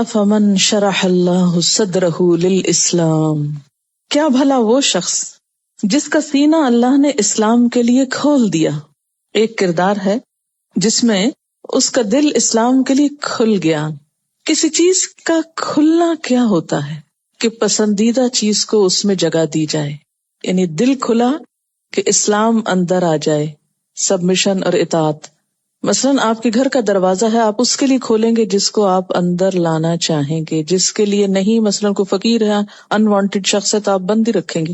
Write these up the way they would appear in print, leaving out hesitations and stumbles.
افمن شرح اللہ صدرہ للاسلام، کیا بھلا وہ شخص جس کا سینہ اللہ نے اسلام کے لیے کھول دیا۔ ایک کردار ہے جس میں اس کا دل اسلام کے لیے کھل گیا۔ کسی چیز کا کھلنا کیا ہوتا ہے کہ پسندیدہ چیز کو اس میں جگہ دی جائے، یعنی دل کھلا کہ اسلام اندر آ جائے، سبمیشن اور اطاعت۔ مثلاً آپ کے گھر کا دروازہ ہے، آپ اس کے لیے کھولیں گے جس کو آپ اندر لانا چاہیں گے، جس کے لیے نہیں، مثلاً کوئی فقیر ہے، انوانٹڈ شخص ہے تو آپ بند ہی رکھیں گے۔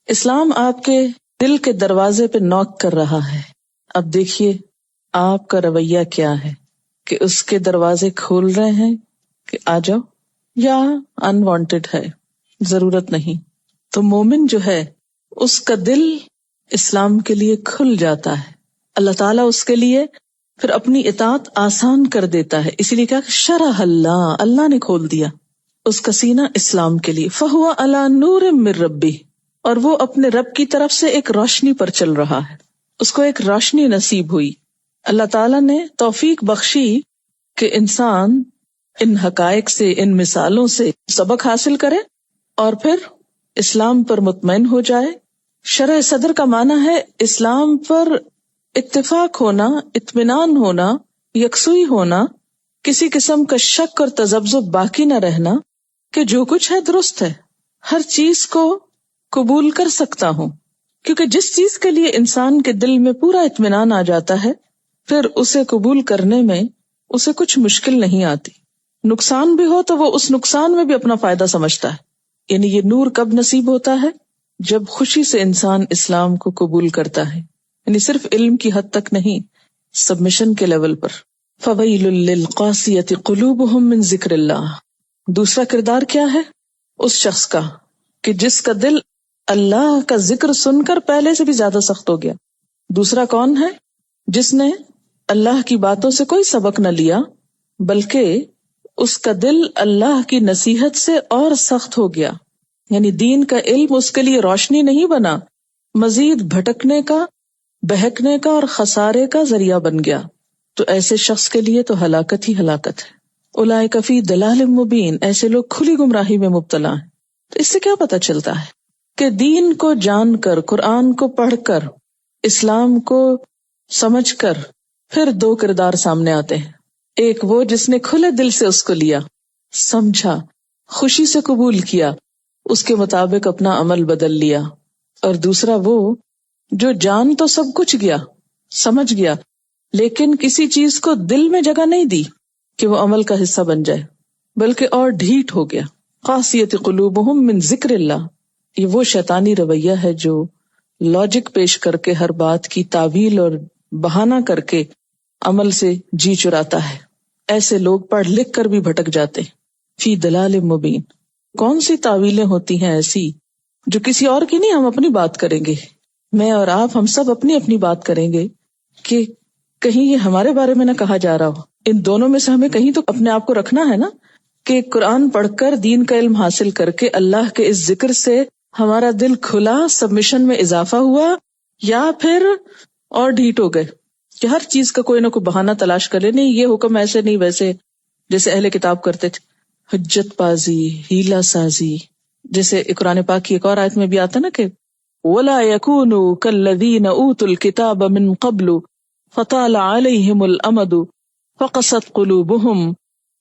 اسلام آپ کے دل کے دروازے پہ نوک کر رہا ہے۔ اب دیکھیے آپ کا رویہ کیا ہے، کہ اس کے دروازے کھول رہے ہیں کہ آ جاؤ، یا انوانٹڈ ہے، ضرورت نہیں۔ تو مومن جو ہے اس کا دل اسلام کے لیے کھل جاتا ہے، اللہ تعالیٰ اس کے لیے پھر اپنی اطاعت آسان کر دیتا ہے۔ اسی لیے کہا کہ شرح اللہ نے کھول دیا اس کا سینہ اسلام کے لیے۔ فَهُوَ عَلَى نُورٍ مِّن رَبِّهِ، اور وہ اپنے رب کی طرف سے ایک روشنی پر چل رہا ہے، اس کو ایک روشنی نصیب ہوئی۔ اللہ تعالیٰ نے توفیق بخشی کہ انسان ان حقائق سے، ان مثالوں سے سبق حاصل کرے اور پھر اسلام پر مطمئن ہو جائے۔ شرح صدر کا معنی ہے اسلام پر اتفاق ہونا، اطمینان ہونا، یکسوئی ہونا، کسی قسم کا شک اور تذبذب باقی نہ رہنا کہ جو کچھ ہے درست ہے، ہر چیز کو قبول کر سکتا ہوں۔ کیونکہ جس چیز کے لیے انسان کے دل میں پورا اطمینان آ جاتا ہے، پھر اسے قبول کرنے میں اسے کچھ مشکل نہیں آتی۔ نقصان بھی ہو تو وہ اس نقصان میں بھی اپنا فائدہ سمجھتا ہے۔ یعنی یہ نور کب نصیب ہوتا ہے؟ جب خوشی سے انسان اسلام کو قبول کرتا ہے، یعنی صرف علم کی حد تک نہیں، سبمیشن کے لیول پر۔ فَوَيْلٌ لِّلْقَاسِيَةِ قُلُوبُهُم مِّن ذِكْرِ اللَّهِ، دوسرا کردار کیا ہے اس شخص کا کہ جس کا دل اللہ کا ذکر سن کر پہلے سے بھی زیادہ سخت ہو گیا۔ دوسرا کون ہے؟ جس نے اللہ کی باتوں سے کوئی سبق نہ لیا، بلکہ اس کا دل اللہ کی نصیحت سے اور سخت ہو گیا، یعنی دین کا علم اس کے لیے روشنی نہیں بنا، مزید بھٹکنے کا، بہکنے کا اور خسارے کا ذریعہ بن گیا۔ تو ایسے شخص کے لیے تو ہلاکت ہی ہلاکت ہے۔ اولئک فی ضلال مبین، ایسے لوگ کھلی گمراہی میں مبتلا ہیں۔ تو اس سے کیا پتہ چلتا ہے کہ دین کو جان کر، قرآن کو پڑھ کر، اسلام کو سمجھ کر پھر دو کردار سامنے آتے ہیں۔ ایک وہ جس نے کھلے دل سے اس کو لیا، سمجھا، خوشی سے قبول کیا، اس کے مطابق اپنا عمل بدل لیا، اور دوسرا وہ جو جان تو سب کچھ گیا، سمجھ گیا، لیکن کسی چیز کو دل میں جگہ نہیں دی کہ وہ عمل کا حصہ بن جائے، بلکہ اور ڈھیٹ ہو گیا۔ قاسیۃ قلوبہم من ذکر اللہ، یہ وہ شیطانی رویہ ہے جو لاجک پیش کر کے ہر بات کی تعویل اور بہانہ کر کے عمل سے جی چراتا ہے۔ ایسے لوگ پڑھ لکھ کر بھی بھٹک جاتے ہیں۔ فی ضلال مبین، کون سی تعویلیں ہوتی ہیں ایسی جو کسی اور کی نہیں، ہم اپنی بات کریں گے، میں اور آپ، ہم سب اپنی اپنی بات کریں گے کہ کہیں یہ ہمارے بارے میں نہ کہا جا رہا ہو۔ ان دونوں میں سے ہمیں کہیں تو اپنے آپ کو رکھنا ہے نا، کہ قرآن پڑھ کر، دین کا علم حاصل کر کے اللہ کے اس ذکر سے ہمارا دل کھلا، سبمیشن میں اضافہ ہوا، یا پھر اور ڈھیٹ ہو گئے کہ ہر چیز کا کوئی نہ کوئی بہانہ تلاش کرے، نہیں یہ حکم ایسے نہیں ویسے، جیسے اہل کتاب کرتے تھے، حجت بازی، ہیلا سازی۔ جیسے قرآن پاک کی ایک اور آیت میں بھی آتا نا کہ وَلَا يَكُونُوا كَالَّذِينَ أُوتُوا الْكِتَابَ مِن قَبْلُ فَطَالَ عَلَيْهِمُ الْأَمَدُ فَقَسَتْ قُلُوبُهُمْ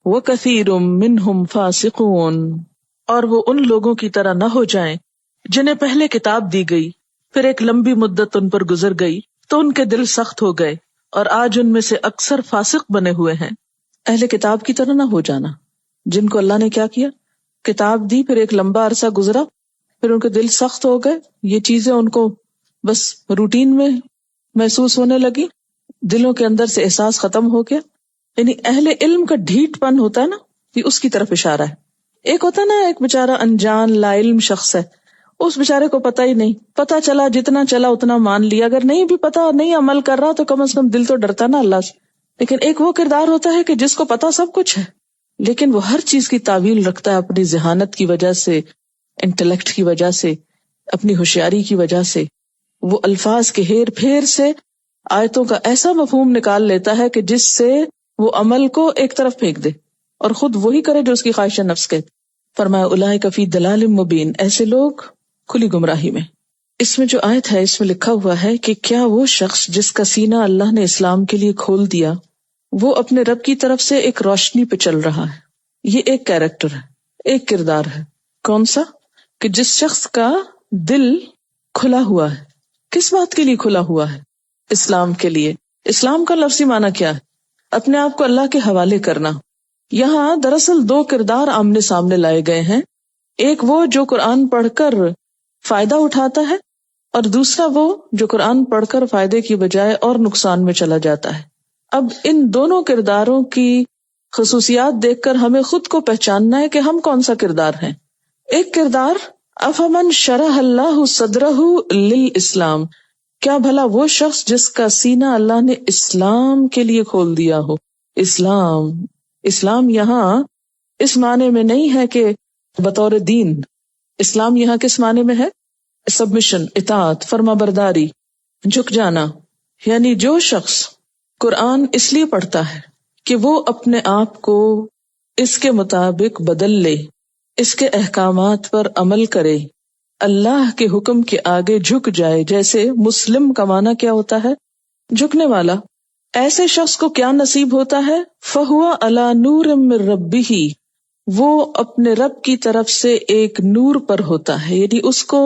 وَكَثِيرٌ مِّنْهُمْ فَاسِقُونَ، اور وہ ان لوگوں کی طرح نہ ہو جائیں جنہیں پہلے کتاب دی گئی، پھر ایک لمبی مدت ان پر گزر گئی تو ان کے دل سخت ہو گئے، اور آج ان میں سے اکثر فاسق بنے ہوئے ہیں۔ اہل کتاب کی طرح نہ ہو جانا، جن کو اللہ نے کیا کیا، کتاب دی، پھر ایک لمبا عرصہ گزرا، پھر ان کے دل سخت ہو گئے، یہ چیزیں ان کو بس روٹین میں محسوس ہونے لگی، دلوں کے اندر سے احساس ختم ہو گیا۔ یعنی اہل علم کا ڈھیٹ پن ہوتا ہے نا، یہ اس کی طرف اشارہ ہے۔ ایک ہوتا ہے نا، ایک بیچارہ انجان لا علم شخص ہے، اس بیچارے کو پتہ ہی نہیں، پتہ چلا جتنا چلا اتنا مان لیا، اگر نہیں بھی پتہ، نہیں عمل کر رہا تو کم از کم دل تو ڈرتا نا اللہ سے۔ لیکن ایک وہ کردار ہوتا ہے کہ جس کو پتہ سب کچھ ہے، لیکن وہ ہر چیز کی تعویل رکھتا ہے اپنی ذہانت کی وجہ سے، انٹلیکٹ کی وجہ سے، اپنی ہوشیاری کی وجہ سے۔ وہ الفاظ کے ہیر پھیر سے آیتوں کا ایسا مفہوم نکال لیتا ہے کہ جس سے وہ عمل کو ایک طرف پھینک دے۔ اور خود وہی کرے جو اس کی خواہش نفس کے. فرمایا اولئک فی ضلال مبین، ایسے لوگ کھلی گمراہی میں. اس میں جو آیت ہے اس میں لکھا ہوا ہے کہ کیا وہ شخص جس کا سینہ اللہ نے اسلام کے لیے کھول دیا وہ اپنے رب کی طرف سے ایک روشنی پہ چل رہا ہے. یہ ایک کیریکٹر ہے، ایک کردار ہے. کون سا؟ کہ جس شخص کا دل کھلا ہوا ہے. کس بات کے لیے کھلا ہوا ہے؟ اسلام کے لیے. اسلام کا لفظی معنی کیا ہے؟ اپنے آپ کو اللہ کے حوالے کرنا. یہاں دراصل دو کردار آمنے سامنے لائے گئے ہیں. ایک وہ جو قرآن پڑھ کر فائدہ اٹھاتا ہے، اور دوسرا وہ جو قرآن پڑھ کر فائدے کی بجائے اور نقصان میں چلا جاتا ہے. اب ان دونوں کرداروں کی خصوصیات دیکھ کر ہمیں خود کو پہچاننا ہے کہ ہم کون سا کردار ہیں. ایک کردار افمن شرح اللہ صدرہ للاسلام، کیا بھلا وہ شخص جس کا سینہ اللہ نے اسلام کے لیے کھول دیا ہو. اسلام یہاں اس معنی میں نہیں ہے کہ بطور دین. اسلام یہاں کس معنی میں ہے؟ سبمیشن، اطاعت، فرما برداری، جھک جانا. یعنی جو شخص قرآن اس لیے پڑھتا ہے کہ وہ اپنے آپ کو اس کے مطابق بدل لے، اس کے احکامات پر عمل کرے، اللہ کے حکم کے آگے جھک جائے. جیسے مسلم کا معنی کیا ہوتا ہے؟ جھکنے والا. ایسے شخص کو کیا نصیب ہوتا ہے؟ فَهُوَ عَلَى نُورٍ مِّن رَبِّهِ، وہ اپنے رب کی طرف سے ایک نور پر ہوتا ہے. یعنی اس کو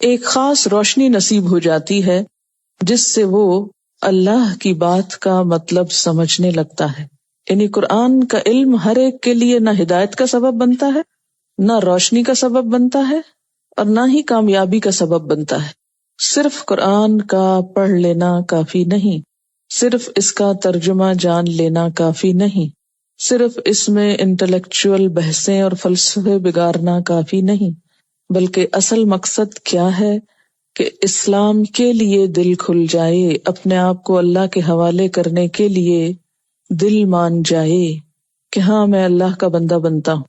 ایک خاص روشنی نصیب ہو جاتی ہے جس سے وہ اللہ کی بات کا مطلب سمجھنے لگتا ہے. یعنی قرآن کا علم ہر ایک کے لیے نہ ہدایت کا سبب بنتا ہے، نہ روشنی کا سبب بنتا ہے، اور نہ ہی کامیابی کا سبب بنتا ہے. صرف قرآن کا پڑھ لینا کافی نہیں، صرف اس کا ترجمہ جان لینا کافی نہیں، صرف اس میں انٹلیکچوئل بحثیں اور فلسفے بگارنا کافی نہیں، بلکہ اصل مقصد کیا ہے کہ اسلام کے لیے دل کھل جائے، اپنے آپ کو اللہ کے حوالے کرنے کے لیے دل مان جائے کہ ہاں میں اللہ کا بندہ بنتا ہوں.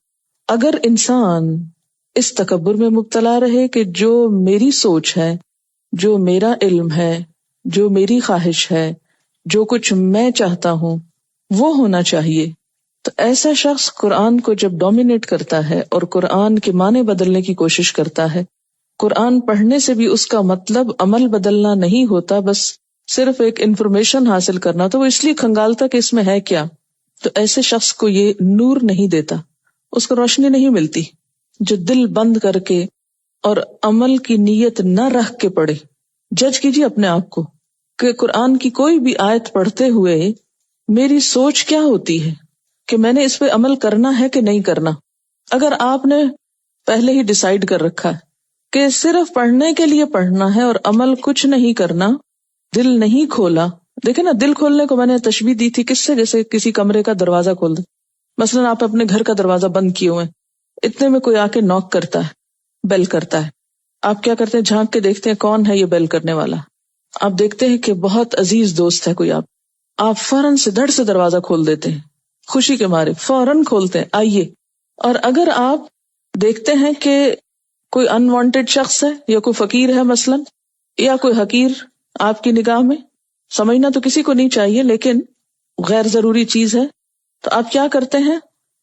اگر انسان اس تکبر میں مبتلا رہے کہ جو میری سوچ ہے، جو میرا علم ہے، جو میری خواہش ہے، جو کچھ میں چاہتا ہوں وہ ہونا چاہیے، تو ایسا شخص قرآن کو جب ڈومینیٹ کرتا ہے اور قرآن کے معنی بدلنے کی کوشش کرتا ہے، قرآن پڑھنے سے بھی اس کا مطلب عمل بدلنا نہیں ہوتا، بس صرف ایک انفارمیشن حاصل کرنا، تو وہ اس لیے کھنگالتا کہ اس میں ہے کیا. تو ایسے شخص کو یہ نور نہیں دیتا، اس کو روشنی نہیں ملتی. جو دل بند کر کے اور عمل کی نیت نہ رکھ کے پڑھے. جج کیجیے اپنے آپ کو کہ قرآن کی کوئی بھی آیت پڑھتے ہوئے میری سوچ کیا ہوتی ہے کہ میں نے اس پہ عمل کرنا ہے کہ نہیں کرنا. اگر آپ نے پہلے ہی ڈیسائیڈ کر رکھا ہے کہ صرف پڑھنے کے لیے پڑھنا ہے اور عمل کچھ نہیں کرنا، دل نہیں کھولا. دیکھیں نا، دل کھولنے کو میں نے تشبیہ دی تھی کس سے؟ جیسے کسی کمرے کا دروازہ کھول دے. مثلا آپ اپنے گھر کا دروازہ بند کیے ہوئے، اتنے میں کوئی آ کے نوک کرتا ہے، بیل کرتا ہے. آپ کیا کرتے ہیں؟ جھانک کے دیکھتے ہیں کون ہے یہ بیل کرنے والا. آپ دیکھتے ہیں کہ بہت عزیز دوست ہے کوئی، آپ فوراً سے دھڑ سے دروازہ کھول دیتے ہیں، خوشی کے مارے فوراً کھولتے ہیں، آئیے. اور اگر آپ دیکھتے ہیں کہ کوئی انوانٹیڈ شخص ہے یا کوئی فقیر ہے مثلا، یا کوئی حقیر آپ کی نگاہ میں، سمجھنا تو کسی کو نہیں چاہیے لیکن غیر ضروری چیز ہے، تو آپ کیا کرتے ہیں؟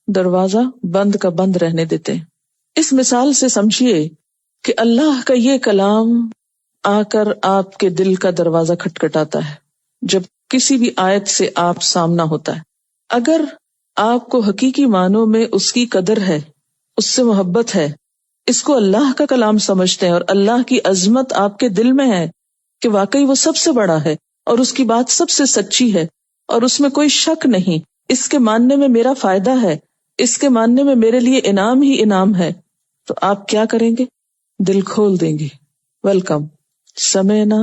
دروازہ بند کا بند رہنے دیتے ہیں. اس مثال سے سمجھیے کہ اللہ کا یہ کلام آ کر آپ کے دل کا دروازہ کھٹکھٹاتا ہے جب کسی بھی آیت سے آپ سامنا ہوتا ہے. اگر آپ کو حقیقی معنوں میں اس کی قدر ہے، اس سے محبت ہے، اس کو اللہ کا کلام سمجھتے ہیں اور اللہ کی عظمت آپ کے دل میں ہے کہ واقعی وہ سب سے بڑا ہے اور اس کی بات سب سے سچی ہے اور اس میں کوئی شک نہیں، اس کے ماننے میں میرا فائدہ ہے، اس کے ماننے میں میرے لیے انعام ہی انعام ہے، تو آپ کیا کریں گے؟ دل کھول دیں گے. ویلکم، سمعنا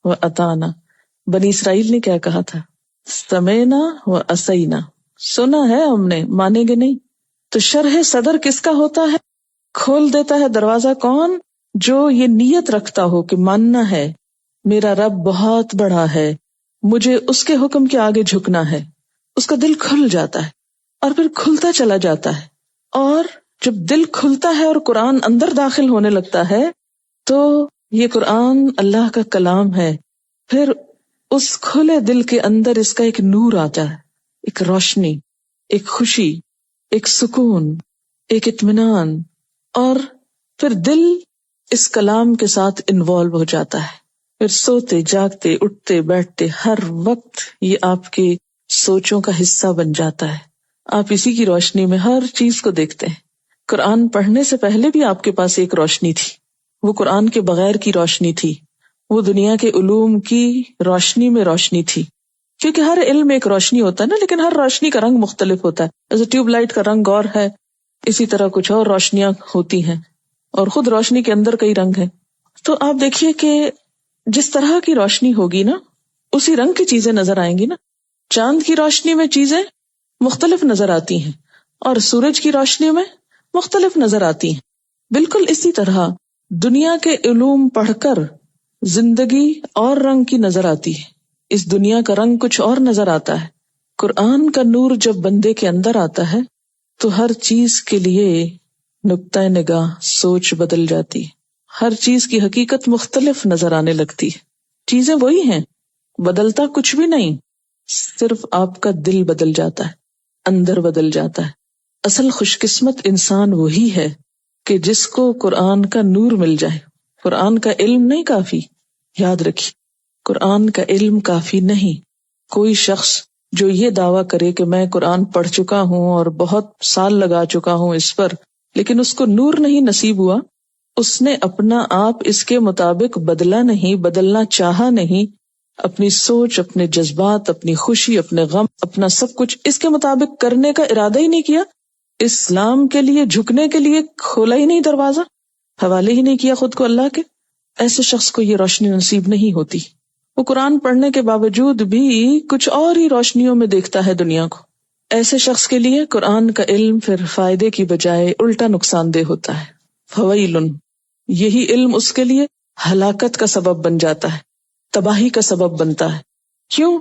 و اطعنا. بنی اسرائیل نے کیا کہا تھا؟ سمعنا و عصینا، سنا ہے ہم نے، مانیں گے نہیں. تو شرح صدر کس کا ہوتا ہے؟ کھول دیتا ہے دروازہ کون؟ جو یہ نیت رکھتا ہو کہ ماننا ہے، میرا رب بہت بڑا ہے، مجھے اس کے حکم کے آگے جھکنا ہے. اس کا دل کھل جاتا ہے اور پھر کھلتا چلا جاتا ہے. اور جب دل کھلتا ہے اور قرآن اندر داخل ہونے لگتا ہے تو یہ قرآن اللہ کا کلام ہے. پھر اس کھلے دل کے اندر اس کا ایک نور آتا ہے، ایک روشنی، ایک خوشی، ایک سکون، ایک اطمینان، اور پھر دل اس کلام کے ساتھ انوالو ہو جاتا ہے. پھر سوتے جاگتے اٹھتے بیٹھتے ہر وقت یہ آپ کے سوچوں کا حصہ بن جاتا ہے. آپ اسی کی روشنی میں ہر چیز کو دیکھتے ہیں. قرآن پڑھنے سے پہلے بھی آپ کے پاس ایک روشنی تھی، وہ قرآن کے بغیر کی روشنی تھی، وہ دنیا کے علوم کی روشنی میں روشنی تھی. کیونکہ ہر علم ایک روشنی ہوتا ہے نا، لیکن ہر روشنی کا رنگ مختلف ہوتا ہے. جیسے ٹیوب لائٹ کا رنگ اور ہے، اسی طرح کچھ اور روشنیاں ہوتی ہیں، اور خود روشنی کے اندر کئی رنگ ہیں. تو آپ دیکھیے کہ جس طرح کی روشنی ہوگی نا، اسی رنگ کی چیزیں نظر آئیں گی نا. چاند کی روشنی میں چیزیں مختلف نظر آتی ہیں اور سورج کی روشنی میں مختلف نظر آتی ہیں. بالکل اسی طرح دنیا کے علوم پڑھ کر زندگی اور رنگ کی نظر آتی ہے. اس دنیا کا رنگ کچھ اور نظر آتا ہے. قرآن کا نور جب بندے کے اندر آتا ہے تو ہر چیز کے لیے نقطہ نگاہ، سوچ بدل جاتی ہے. ہر چیز کی حقیقت مختلف نظر آنے لگتی ہے. چیزیں وہی ہیں، بدلتا کچھ بھی نہیں، صرف آپ کا دل بدل جاتا ہے، اندر بدل جاتا ہے. اصل خوش قسمت انسان وہی ہے کہ جس کو قرآن کا نور مل جائے. قرآن کا علم نہیں کافی، یاد رکھیے، قرآن کا علم کافی نہیں. کوئی شخص جو یہ دعویٰ کرے کہ میں قرآن پڑھ چکا ہوں اور بہت سال لگا چکا ہوں اس پر، لیکن اس کو نور نہیں نصیب ہوا، اس نے اپنا آپ اس کے مطابق بدلا نہیں، بدلنا چاہا نہیں. اپنی سوچ، اپنے جذبات، اپنی خوشی، اپنے غم، اپنا سب کچھ اس کے مطابق کرنے کا ارادہ ہی نہیں کیا. اسلام کے لیے جھکنے کے لیے کھولا ہی نہیں دروازہ، حوالے ہی نہیں کیا خود کو اللہ کے. ایسے شخص کو یہ روشنی نصیب نہیں ہوتی. وہ قرآن پڑھنے کے باوجود بھی کچھ اور ہی روشنیوں میں دیکھتا ہے دنیا کو. ایسے شخص کے لیے قرآن کا علم پھر فائدے کی بجائے الٹا نقصان دہ ہوتا ہے. فویل، یہی علم اس کے لیے ہلاکت کا سبب بن جاتا ہے، تباہی کا سبب بنتا ہے. کیوں؟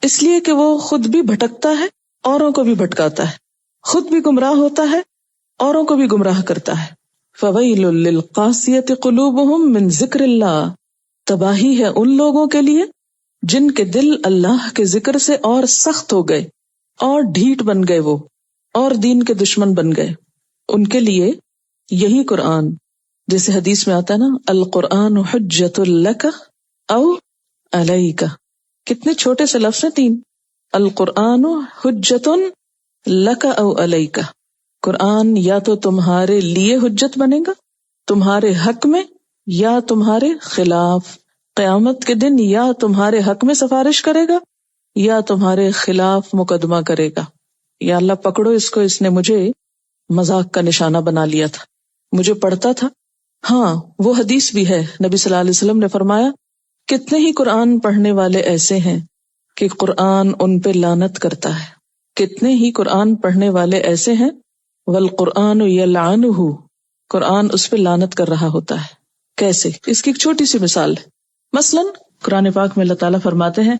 اس لیے کہ وہ خود بھی بھٹکتا ہے، اوروں کو بھی بھٹکاتا ہے، خود بھی گمراہ ہوتا ہے، اوروں کو بھی گمراہ کرتا ہے. فویل للقاسیۃ قلوبہم من ذکر اللہ، تباہی ہے ان لوگوں کے لیے جن کے دل اللہ کے ذکر سے اور سخت ہو گئے اور ڈھیٹ بن گئے، وہ اور دین کے دشمن بن گئے. ان کے لیے یہی قرآن، جیسے حدیث میں آتا ہے نا، القرآن حجۃ لک او علیک. کتنے چھوٹے سے لفظ ہیں، 3. القرآن حجۃ لک او علیک. قرآن یا تو تمہارے لیے حجت بنے گا، تمہارے حق میں یا تمہارے خلاف. قیامت کے دن یا تمہارے حق میں سفارش کرے گا یا تمہارے خلاف مقدمہ کرے گا. یا اللہ پکڑو اس کو، اس نے مجھے مذاق کا نشانہ بنا لیا تھا، مجھے پڑھتا تھا. ہاں، وہ حدیث بھی ہے، نبی صلی اللہ علیہ وسلم نے فرمایا کتنے ہی قرآن پڑھنے والے ایسے ہیں کہ قرآن ان پہ لعنت کرتا ہے. کتنے ہی قرآن پڑھنے والے ایسے ہیں والقرآن یلعنہ، قرآن اس پہ لعنت کر رہا ہوتا ہے. کیسے؟ اس کی ایک چھوٹی سی مثال ہے. مثلا قرآن پاک میں اللہ تعالیٰ فرماتے ہیں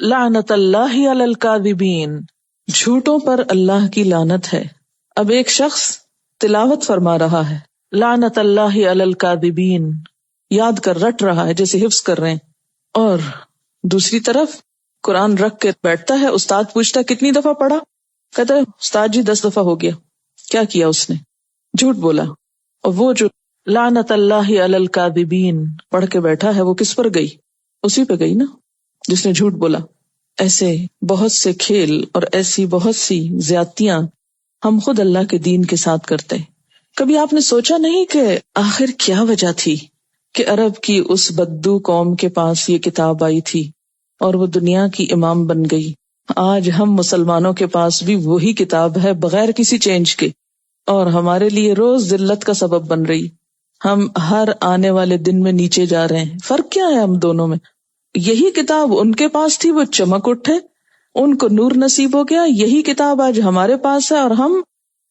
لعنت اللہ علی الکاذبین، جھوٹوں پر اللہ کی لعنت ہے. اب ایک شخص تلاوت فرما رہا ہے لعنت اللہ علی الکاذبین، یاد کر رٹ رہا ہے جیسے حفظ کر رہے ہیں، اور دوسری طرف قرآن رکھ کے بیٹھتا ہے. استاد پوچھتا کتنی دفعہ پڑھا؟ کہتا ہے استاد جی 10 دفعہ ہو گیا. کیا کیا اس نے؟ جھوٹ بولا. اور وہ جو لعنت اللہ علی الکاذبین پڑھ کے بیٹھا ہے وہ کس پر گئی؟ اسی پہ گئی نا جس نے جھوٹ بولا. ایسے بہت سے کھیل اور ایسی بہت سی زیادتیاں ہم خود اللہ کے دین کے ساتھ کرتے ہیں. کبھی آپ نے سوچا نہیں کہ آخر کیا وجہ تھی کہ عرب کی اس بددو قوم کے پاس یہ کتاب آئی تھی اور وہ دنیا کی امام بن گئی؟ آج ہم مسلمانوں کے پاس بھی وہی کتاب ہے بغیر کسی چینج کے، اور ہمارے لیے روز ذلت کا سبب بن رہی. ہم ہر آنے والے دن میں نیچے جا رہے ہیں. فرق کیا ہے ہم دونوں میں؟ یہی کتاب ان کے پاس تھی، وہ چمک اٹھے، ان کو نور نصیب ہو گیا. یہی کتاب آج ہمارے پاس ہے اور ہم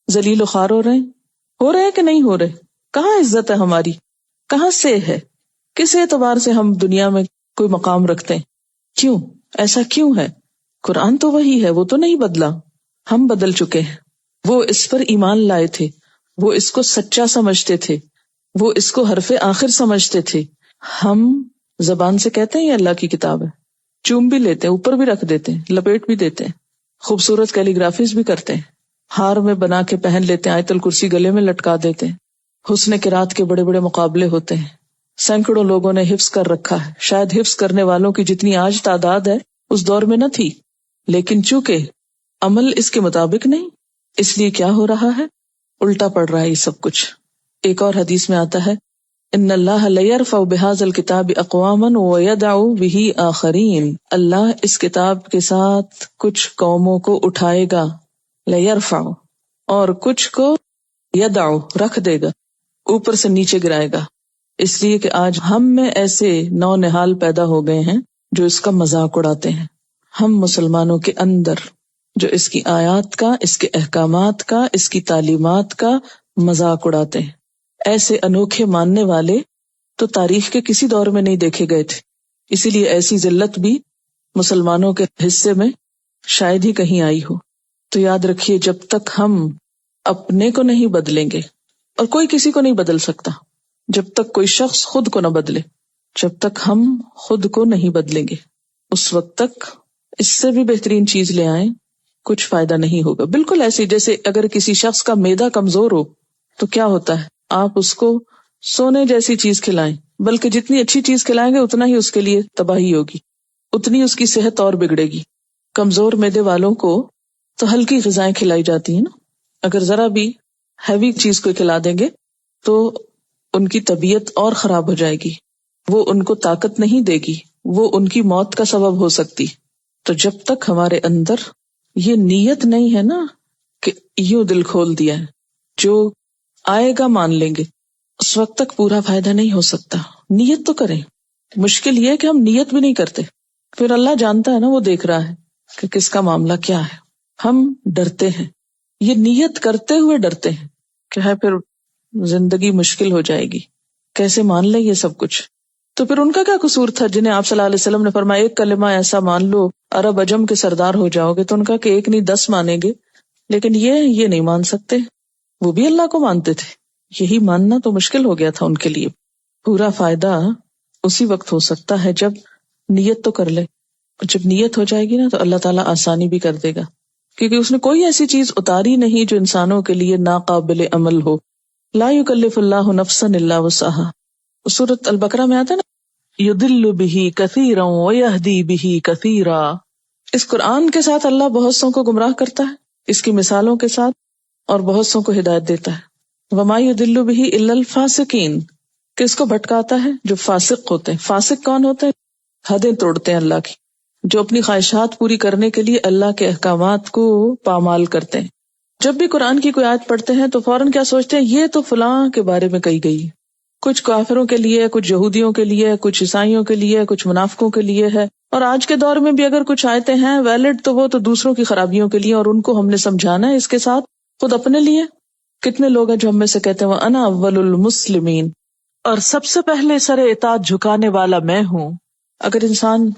ذلیل و خوار ہو رہے ہیں کہ نہیں ہو رہے؟ کہاں عزت ہے ہماری؟ کہاں سے ہے؟ کس اعتبار سے ہم دنیا میں کوئی مقام رکھتے ہیں؟ کیوں ایسا کیوں ہے؟ قرآن تو وہی ہے، وہ تو نہیں بدلا، ہم بدل چکے ہیں. وہ اس پر ایمان لائے تھے، وہ اس کو سچا سمجھتے تھے، وہ اس کو حرف آخر سمجھتے تھے. ہم زبان سے کہتے ہیں یہ اللہ کی کتاب ہے، چوم بھی لیتے ہیں، اوپر بھی رکھ دیتے ہیں، لپیٹ بھی دیتے ہیں، خوبصورت کیلیگرافیز بھی کرتے ہیں. ہار میں بنا کے پہن لیتے ہیں، آیت الکرسی گلے میں لٹکا دیتے ہیں، حسن قرات کے بڑے بڑے مقابلے ہوتے ہیں، سینکڑوں لوگوں نے حفظ کر رکھا ہے، شاید حفظ کرنے والوں کی جتنی آج تعداد ہے اس دور میں نہ تھی، لیکن چونکہ عمل اس کے مطابق نہیں، اس لیے کیا ہو رہا ہے، الٹا پڑ رہا ہے یہ سب کچھ۔ ایک اور حدیث میں آتا ہے ان اللہ لیرفع بہذا الکتاب اقواما ویدع بہ آخرین، اللہ اس کتاب کے ساتھ کچھ قوموں کو اٹھائے گا، لیرفع، اور کچھ کو یدع رکھ دے گا، اوپر سے نیچے گرائے گا، اس لیے کہ آج ہم میں ایسے نو نہال پیدا ہو گئے ہیں جو اس کا مذاق اڑاتے ہیں۔ ہم مسلمانوں کے اندر جو اس کی آیات کا، اس کے احکامات کا، اس کی تعلیمات کا مذاق اڑاتے ہیں، ایسے انوکھے ماننے والے تو تاریخ کے کسی دور میں نہیں دیکھے گئے تھے، اسی لیے ایسی ذلت بھی مسلمانوں کے حصے میں شاید ہی کہیں آئی ہو۔ تو یاد رکھیے جب تک ہم اپنے کو نہیں بدلیں گے، اور کوئی کسی کو نہیں بدل سکتا جب تک کوئی شخص خود کو نہ بدلے، جب تک ہم خود کو نہیں بدلیں گے اس وقت تک اس سے بھی بہترین چیز لے آئیں کچھ فائدہ نہیں ہوگا۔ بالکل ایسے جیسے اگر کسی شخص کا معدہ کمزور ہو تو کیا ہوتا ہے، آپ اس کو سونے جیسی چیز کھلائیں، بلکہ جتنی اچھی چیز کھلائیں گے اتنا ہی اس کے لیے تباہی ہوگی، اتنی اس کی صحت اور بگڑے گی۔ کمزور معدے والوں کو تو ہلکی غذائیں کھلائی جاتی ہیں نا، اگر ذرا بھی ہیوی چیز کو کھلا دیں گے تو ان کی طبیعت اور خراب ہو جائے گی، وہ ان کو طاقت نہیں دے گی، وہ ان کی موت کا سبب ہو سکتی۔ تو جب تک ہمارے اندر یہ نیت نہیں ہے نا کہ یوں دل کھول دیا ہے، جو آئے گا مان لیں گے، اس وقت تک پورا فائدہ نہیں ہو سکتا۔ نیت تو کریں، مشکل یہ ہے کہ ہم نیت بھی نہیں کرتے، پھر اللہ جانتا ہے نا، وہ دیکھ رہا ہے کہ کس کا معاملہ کیا ہے۔ ہم ڈرتے ہیں، یہ نیت کرتے ہوئے ڈرتے ہیں کہ ہے پھر زندگی مشکل ہو جائے گی، کیسے مان لیں یہ سب کچھ۔ تو پھر ان کا کیا قصور تھا جنہیں آپ صلی اللہ علیہ وسلم نے فرمایا ایک کلمہ ایسا مان لو عرب عجم کے سردار ہو جاؤ گے، تو ان کا کہ ایک نہیں 10 مانیں گے، لیکن یہ نہیں مان سکتے، وہ بھی اللہ کو مانتے تھے، یہی ماننا تو مشکل ہو گیا تھا ان کے لیے۔ پورا فائدہ اسی وقت ہو سکتا ہے جب نیت تو کر لے، جب نیت ہو جائے گی نا تو اللہ تعالیٰ آسانی بھی کر دے گا، کیونکہ اس نے کوئی ایسی چیز اتاری نہیں جو انسانوں کے لیے ناقابل عمل ہو۔ لا یکلف اللہ نفسا الا وسعہا، سورۃ البقرہ میں آتا ہے نا یضل بہ کثیرا ویہدی بہ کثیرا، اس قرآن کے ساتھ اللہ بہت سوں کو گمراہ کرتا ہے، اس کی مثالوں کے ساتھ، اور بہت سوں کو ہدایت دیتا ہے۔ وما یضل بہ الا الفاسقین، کس کو بھٹکاتا ہے، جو فاسق ہوتے ہیں۔ فاسق کون ہوتے ہیں، حدیں توڑتے ہیں اللہ کی، جو اپنی خواہشات پوری کرنے کے لیے اللہ کے احکامات کو پامال کرتے ہیں۔ جب بھی قرآن کی کوئی آیت پڑھتے ہیں تو فوراً کیا سوچتے ہیں، یہ تو فلاں کے بارے میں کہی گئی ہے، کچھ کافروں کے لیے، کچھ یہودیوں کے لیے، کچھ عیسائیوں کے لیے، کچھ منافقوں کے لیے ہے، اور آج کے دور میں بھی اگر کچھ آیتیں ہیں ویلڈ تو وہ تو دوسروں کی خرابیوں کے لیے، اور ان کو ہم نے سمجھانا ہے اس کے ساتھ، خود اپنے لیے۔ کتنے لوگ ہیں جو ہم میں سے کہتے ہیں وَأَنَا أَوَّلُ الْمُسْلِمِينَ، اور سب سے پہلے سر اطاعت جھکانے والا میں ہوں۔ اگر انسان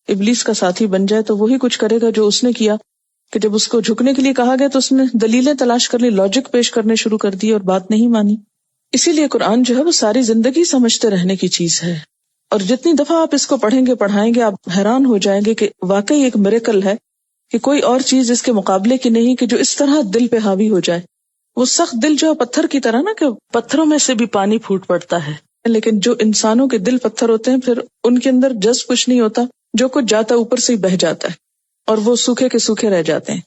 ابلیس کا ساتھی بن جائے تو وہی کچھ کرے گا جو اس نے کیا، کہ جب اس کو جھکنے کے لیے کہا گیا تو اس نے دلیلیں تلاش کر لی، لاجک پیش کرنے شروع کر دی اور بات نہیں مانی۔ اسی لیے قرآن جو ہے وہ ساری زندگی سمجھتے رہنے کی چیز ہے، اور جتنی دفعہ آپ اس کو پڑھیں گے پڑھائیں گے آپ حیران ہو جائیں گے کہ واقعی ایک میریکل ہے کہ کوئی اور چیز اس کے مقابلے کی نہیں کہ جو اس طرح دل پہ حاوی ہو جائے۔ وہ سخت دل جو ہے پتھر کی طرح نا، کہ پتھروں میں سے بھی پانی پھوٹ پڑتا ہے، لیکن جو انسانوں کے دل پتھر ہوتے ہیں پھر ان کے اندر جذب کچھ نہیں ہوتا، جو کچھ جاتا اوپر سے ہی بہہ جاتا ہے، اور وہ سوکھے کے سوکھے رہ جاتے ہیں۔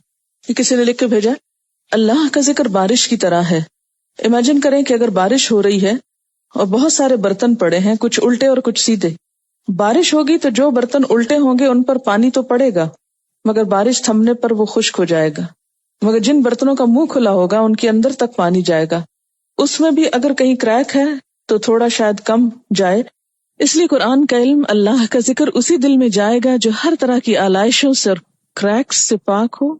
یہ کسی نے لکھ کے بھیجا، اللہ کا ذکر بارش کی طرح ہے۔ امیجن کریں کہ اگر بارش ہو رہی ہے اور بہت سارے برتن پڑے ہیں، کچھ الٹے اور کچھ سیدھے، بارش ہوگی تو جو برتن الٹے ہوں گے ان پر پانی تو پڑے گا، مگر بارش تھمنے پر وہ خشک ہو جائے گا، مگر جن برتنوں کا منہ کھلا ہوگا ان کے اندر تک پانی جائے گا، اس میں بھی اگر کہیں کریک ہے تو تھوڑا شاید کم جائے۔ اس لیے قرآن کا علم، اللہ کا ذکر اسی دل میں جائے گا جو ہر طرح کی آلائشوں سے اور کریکس سے پاک ہو۔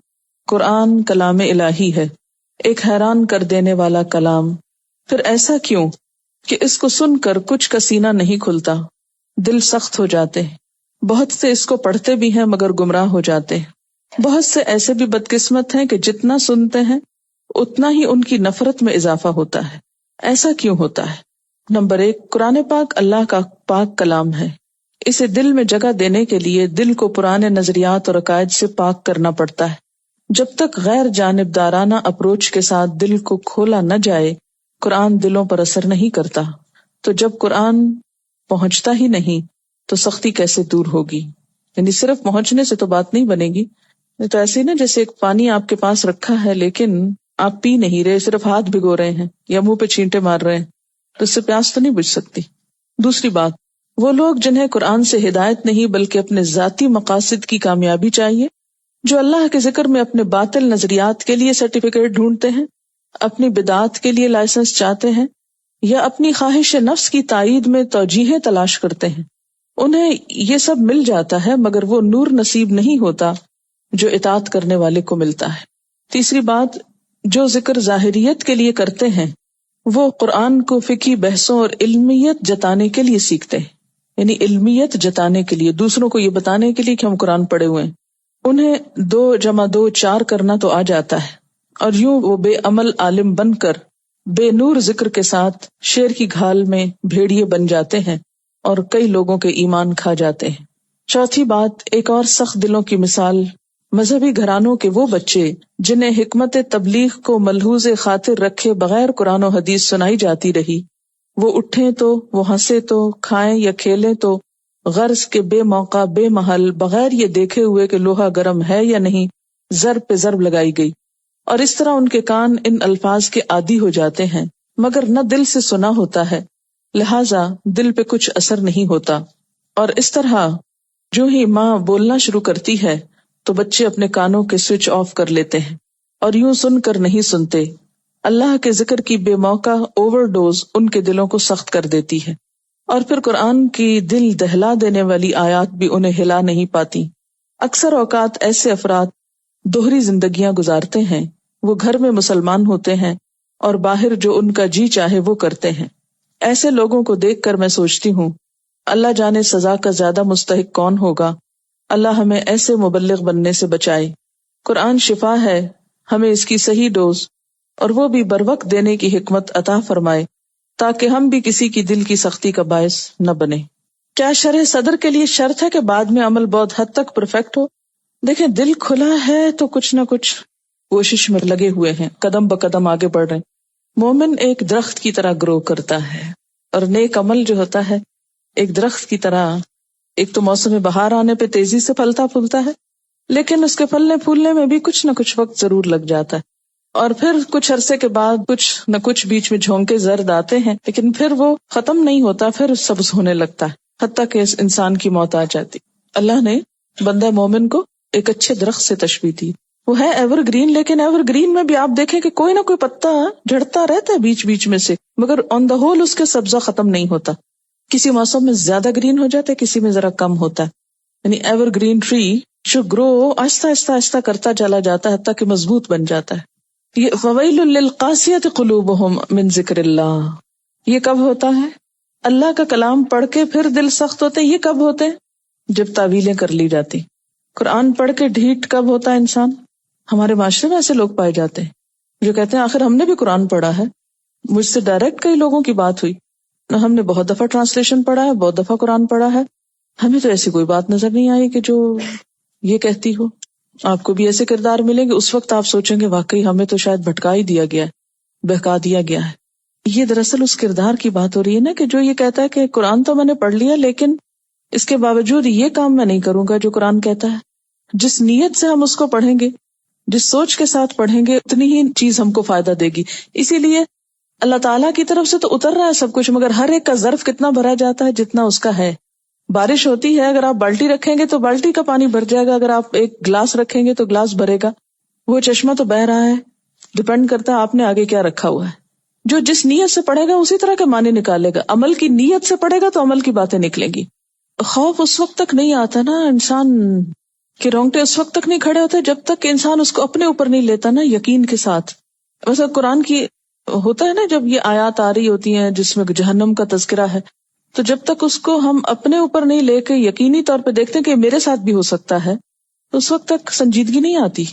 قرآن کلام الہی ہے، ایک حیران کر دینے والا کلام۔ پھر ایسا کیوں کہ اس کو سن کر کچھ کا سینہ نہیں کھلتا، دل سخت ہو جاتے ہیں، بہت سے اس کو پڑھتے بھی ہیں مگر گمراہ ہو جاتے ہیں۔ بہت سے ایسے بھی بدقسمت ہیں کہ جتنا سنتے ہیں اتنا ہی ان کی نفرت میں اضافہ ہوتا ہے۔ ایسا کیوں ہوتا ہے؟ نمبر 1، قرآن پاک اللہ کا پاک کلام ہے، اسے دل میں جگہ دینے کے لیے دل کو پرانے نظریات اور عقائد سے پاک کرنا پڑتا ہے۔ جب تک غیر جانبدارانہ اپروچ کے ساتھ دل کو کھولا نہ جائے قرآن دلوں پر اثر نہیں کرتا. تو جب قرآن پہنچتا ہی نہیں تو سختی کیسے دور ہوگی؟ یعنی صرف پہنچنے سے تو بات نہیں بنے گی. تو ایسے ہی نا جیسے ایک پانی آپ کے پاس رکھا ہے لیکن آپ پی نہیں رہے, صرف ہاتھ بھگو رہے ہیں یا منہ پہ چھینٹے مار رہے ہیں, تو اس سے پیاس تو نہیں بجھ سکتی. دوسری بات, وہ لوگ جنہیں قرآن سے ہدایت نہیں بلکہ اپنے ذاتی مقاصد کی کامیابی چاہیے, جو اللہ کے ذکر میں اپنے باطل نظریات کے لیے سرٹیفکیٹ ڈھونڈتے ہیں, اپنی بدعات کے لیے لائسنس چاہتے ہیں یا اپنی خواہش نفس کی تائید میں توجیہیں تلاش کرتے ہیں, انہیں یہ سب مل جاتا ہے مگر وہ نور نصیب نہیں ہوتا جو اطاعت کرنے والے کو ملتا ہے. تیسری بات, جو ذکر ظاہریت کے لیے کرتے ہیں وہ قرآن کو فقہی بحثوں اور علمیت جتانے کے لیے سیکھتے ہیں, یعنی علمیت جتانے کے لیے, دوسروں کو یہ بتانے کے لیے کہ ہم قرآن پڑھے ہوئے ہیں. انہیں 2 + 2 = 4 کرنا تو آ جاتا ہے, اور یوں وہ بے عمل عالم بن کر بے نور ذکر کے ساتھ شیر کی گھال میں بھیڑیے بن جاتے ہیں اور کئی لوگوں کے ایمان کھا جاتے ہیں. چوتھی بات, ایک اور سخت دلوں کی مثال مذہبی گھرانوں کے وہ بچے جنہیں حکمت تبلیغ کو ملحوظ خاطر رکھے بغیر قرآن و حدیث سنائی جاتی رہی, وہ اٹھیں تو وہ ہنسے تو کھائیں یا کھیلیں تو غرض کے بے موقع بے محل بغیر یہ دیکھے ہوئے کہ لوہا گرم ہے یا نہیں ضرب پہ ضرب لگائی گئی, اور اس طرح ان کے کان ان الفاظ کے عادی ہو جاتے ہیں مگر نہ دل سے سنا ہوتا ہے, لہٰذا دل پہ کچھ اثر نہیں ہوتا. اور اس طرح جو ہی ماں بولنا شروع کرتی ہے تو بچے اپنے کانوں کے سوئچ آف کر لیتے ہیں اور یوں سن کر نہیں سنتے. اللہ کے ذکر کی بے موقع اوور ڈوز ان کے دلوں کو سخت کر دیتی ہے, اور پھر قرآن کی دل دہلا دینے والی آیات بھی انہیں ہلا نہیں پاتی. اکثر اوقات ایسے افراد دوہری زندگیاں گزارتے ہیں, وہ گھر میں مسلمان ہوتے ہیں اور باہر جو ان کا جی چاہے وہ کرتے ہیں. ایسے لوگوں کو دیکھ کر میں سوچتی ہوں اللہ جانے سزا کا زیادہ مستحق کون ہوگا. اللہ ہمیں ایسے مبلغ بننے سے بچائے. قرآن شفا ہے, ہمیں اس کی صحیح ڈوز اور وہ بھی بروقت دینے کی حکمت عطا فرمائے تاکہ ہم بھی کسی کی دل کی سختی کا باعث نہ بنے. کیا شرح صدر کے لیے شرط ہے کہ بعد میں عمل بہت حد تک پرفیکٹ ہو؟ دیکھیں, دل کھلا ہے تو کچھ نہ کچھ کوشش میں لگے ہوئے ہیں, قدم بقدم آگے بڑھ رہے ہیں. مومن ایک درخت کی طرح گرو کرتا ہے, اور نیک عمل جو ہوتا ہے ایک درخت کی طرح, ایک تو موسم بہار آنے پہ تیزی سے پھلتا پھولتا ہے لیکن اس کے پھلنے پھولنے میں بھی کچھ نہ کچھ وقت ضرور لگ جاتا ہے, اور پھر کچھ عرصے کے بعد کچھ نہ کچھ بیچ میں جھونکے زرد آتے ہیں لیکن پھر وہ ختم نہیں ہوتا, پھر سبز ہونے لگتا ہے حتیٰ کہ اس انسان کی موت آ جاتی. اللہ نے بندہ مومن کو ایک اچھے درخت سے تشبیہ دی, وہ ہے ایور گرین, لیکن ایور گرین میں بھی آپ دیکھیں کہ کوئی نہ کوئی پتا جھڑتا رہتا ہے بیچ بیچ میں سے, مگر آن دا ہول اس کے سبزہ ختم نہیں ہوتا. کسی موسم میں زیادہ گرین ہو جاتا ہے, کسی میں ذرا کم ہوتا ہے. یعنی ایور گرین ٹری جو گرو آہستہ آہستہ آہستہ کرتا چلا جاتا ہے حتیٰ کہ مضبوط بن جاتا ہے. یہ فویل للقاسیۃ قلوبہم من ذکر اللہ, یہ کب ہوتا ہے؟ اللہ کا کلام پڑھ کے پھر دل سخت ہوتے ہیں. یہ کب ہوتے ہیں؟ جب تعویلیں کر لی جاتی. قرآن پڑھ کے ڈھیٹ کب ہوتا ہے انسان؟ ہمارے معاشرے میں ایسے لوگ پائے جاتے ہیں جو کہتے ہیں آخر ہم نے بھی قرآن پڑھا ہے. مجھ سے ڈائریکٹ کئی لوگوں کی بات ہوئی, ہم نے بہت دفعہ ٹرانسلیشن پڑھا ہے, بہت دفعہ قرآن پڑھا ہے, ہمیں تو ایسی کوئی بات نظر نہیں آئی کہ جو یہ کہتی ہو. آپ کو بھی ایسے کردار ملیں گے, اس وقت آپ سوچیں گے واقعی ہمیں تو شاید بھٹکا ہی دیا گیا ہے, بہکا دیا گیا ہے. یہ دراصل اس کردار کی بات ہو رہی ہے نا, کہ جو یہ کہتا ہے کہ قرآن تو میں نے پڑھ لیا لیکن اس کے باوجود یہ کام میں نہیں کروں گا جو قرآن کہتا ہے. جس نیت سے ہم اس کو پڑھیں گے, جس سوچ کے ساتھ پڑھیں گے, اتنی ہی چیز ہم کو فائدہ دے گی. اسی لیے اللہ تعالیٰ کی طرف سے تو اتر رہا ہے سب کچھ, مگر ہر ایک کا ظرف کتنا بھرا جاتا ہے جتنا اس کا ہے. بارش ہوتی ہے, اگر آپ بالٹی رکھیں گے تو بالٹی کا پانی بھر جائے گا, اگر آپ ایک گلاس رکھیں گے تو گلاس بھرے گا. وہ چشمہ تو بہہ رہا ہے, ڈپینڈ کرتا ہے آپ نے آگے کیا رکھا ہوا ہے. جو جس نیت سے پڑھے گا اسی طرح کے معنی نکالے گا. عمل کی نیت سے پڑھے گا تو عمل کی باتیں نکلیں گی. خوف اس وقت تک نہیں آتا نا انسان کے رونگٹے اس وقت تک نہیں کھڑے ہوتے جب تک کہ انسان اس کو اپنے اوپر نہیں لیتا نا یقین کے ساتھ. ویسے قرآن کی ہوتا ہے نا جب یہ آیات آ رہی ہوتی ہیں جس میں جہنم کا تذکرہ ہے, تو جب تک اس کو ہم اپنے اوپر نہیں لے کے یقینی طور پہ دیکھتے ہیں کہ میرے ساتھ بھی ہو سکتا ہے, تو اس وقت تک سنجیدگی نہیں آتی.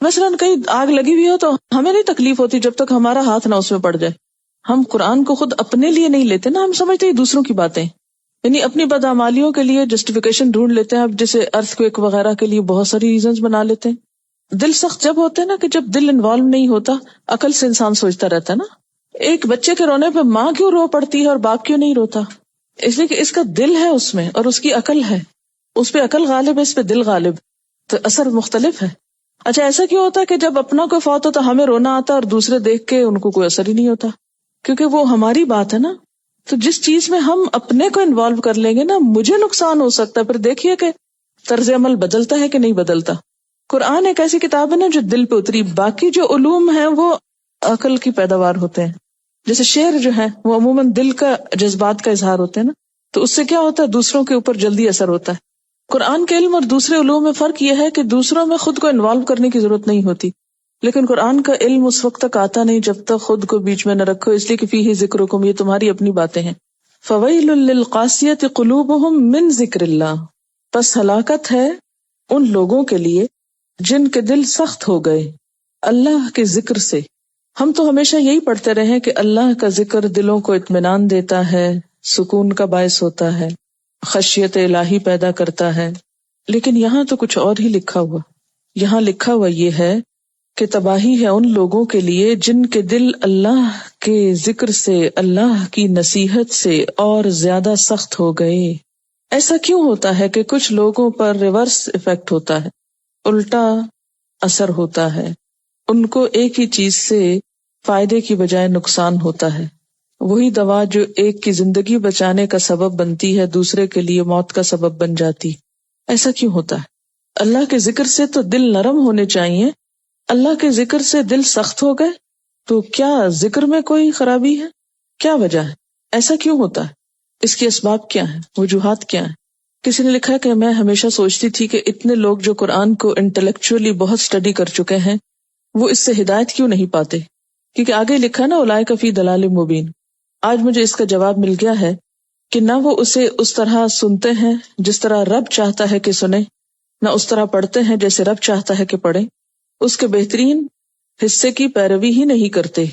مثلاً کہیں آگ لگی ہوئی ہو تو ہمیں نہیں تکلیف ہوتی جب تک ہمارا ہاتھ نہ اس میں پڑ جائے. ہم قرآن کو خود اپنے لیے نہیں لیتے نا, ہم سمجھتے ہیں دوسروں کی باتیں, یعنی اپنی بدعمالیوں کے لیے جسٹیفیکیشن ڈھونڈ لیتے ہیں. اب جیسے ارتھ کویک وغیرہ کے لیے بہت ساری ریزنز بنا لیتے ہیں, دل سخت جب ہوتے ہیں نا کہ جب دل انوالو نہیں ہوتا، عقل سے انسان سوچتا رہتا ہے نا. ایک بچے کے رونے پہ ماں کیوں رو پڑتی ہے اور باپ کیوں نہیں روتا؟ اس لیے کہ اس کا دل ہے اس میں اور اس کی عقل ہے، اس پہ عقل غالب ہے، اس پہ دل غالب، تو اثر مختلف ہے. اچھا ایسا کیوں ہوتا ہے کہ جب اپنا کوئی فوت ہوتا ہمیں رونا آتا اور دوسرے دیکھ کے ان کو کوئی اثر ہی نہیں ہوتا؟ کیونکہ وہ ہماری بات ہے نا. تو جس چیز میں ہم اپنے کو انوالو کر لیں گے نا، مجھے نقصان ہو سکتا ہے، پھر دیکھیے کہ طرز عمل بدلتا ہے کہ نہیں بدلتا. قرآن ایک ایسی کتاب ہے نا جو دل پہ اتری. باقی جو علوم ہیں وہ عقل کی پیداوار ہوتے ہیں. جیسے شعر جو ہے وہ عموماً دل کا جذبات کا اظہار ہوتے ہیں نا، تو اس سے کیا ہوتا ہے، دوسروں کے اوپر جلدی اثر ہوتا ہے. قرآن کے علم اور دوسرے علوم میں فرق یہ ہے کہ دوسروں میں خود کو انوالو کرنے کی ضرورت نہیں ہوتی، لیکن قرآن کا علم اس وقت تک آتا نہیں جب تک خود کو بیچ میں نہ رکھو، اس لیے کہ فیہ ذکرکم، یہ تمہاری اپنی باتیں ہیں. فویل للقاسیۃ قلوبہم من ذکر اللہ، پس ہلاکت ہے ان لوگوں کے لیے جن کے دل سخت ہو گئے اللہ کے ذکر سے. ہم تو ہمیشہ یہی پڑھتے رہے کہ اللہ کا ذکر دلوں کو اطمینان دیتا ہے، سکون کا باعث ہوتا ہے، خشیت الہی پیدا کرتا ہے. لیکن یہاں تو کچھ اور ہی لکھا ہوا. یہاں لکھا ہوا یہ ہے کہ تباہی ہے ان لوگوں کے لیے جن کے دل اللہ کے ذکر سے، اللہ کی نصیحت سے اور زیادہ سخت ہو گئے. ایسا کیوں ہوتا ہے کہ کچھ لوگوں پر ریورس ایفیکٹ ہوتا ہے، الٹا اثر ہوتا ہے، ان کو ایک ہی چیز سے فائدے کی بجائے نقصان ہوتا ہے. وہی دوا جو ایک کی زندگی بچانے کا سبب بنتی ہے دوسرے کے لیے موت کا سبب بن جاتی. ایسا کیوں ہوتا ہے؟ اللہ کے ذکر سے تو دل نرم ہونے چاہیے، اللہ کے ذکر سے دل سخت ہو گئے. تو کیا ذکر میں کوئی خرابی ہے؟ کیا وجہ ہے؟ ایسا کیوں ہوتا ہے؟ اس کے اسباب کیا ہیں؟ وجوہات کیا ہیں؟ کسی نے لکھا کہ میں ہمیشہ سوچتی تھی کہ اتنے لوگ جو قرآن کو انٹلیکچولی بہت اسٹڈی کر چکے ہیں وہ اس سے ہدایت کیوں نہیں پاتے؟ کیونکہ آگے لکھا نا اولئک فی ضلال مبین. آج مجھے اس کا جواب مل گیا ہے کہ نہ وہ اسے اس طرح سنتے ہیں جس طرح رب چاہتا ہے کہ سنیں، نہ اس طرح پڑھتے ہیں جیسے رب چاہتا ہے کہ پڑھیں. اس کے بہترین حصے کی پیروی ہی نہیں کرتے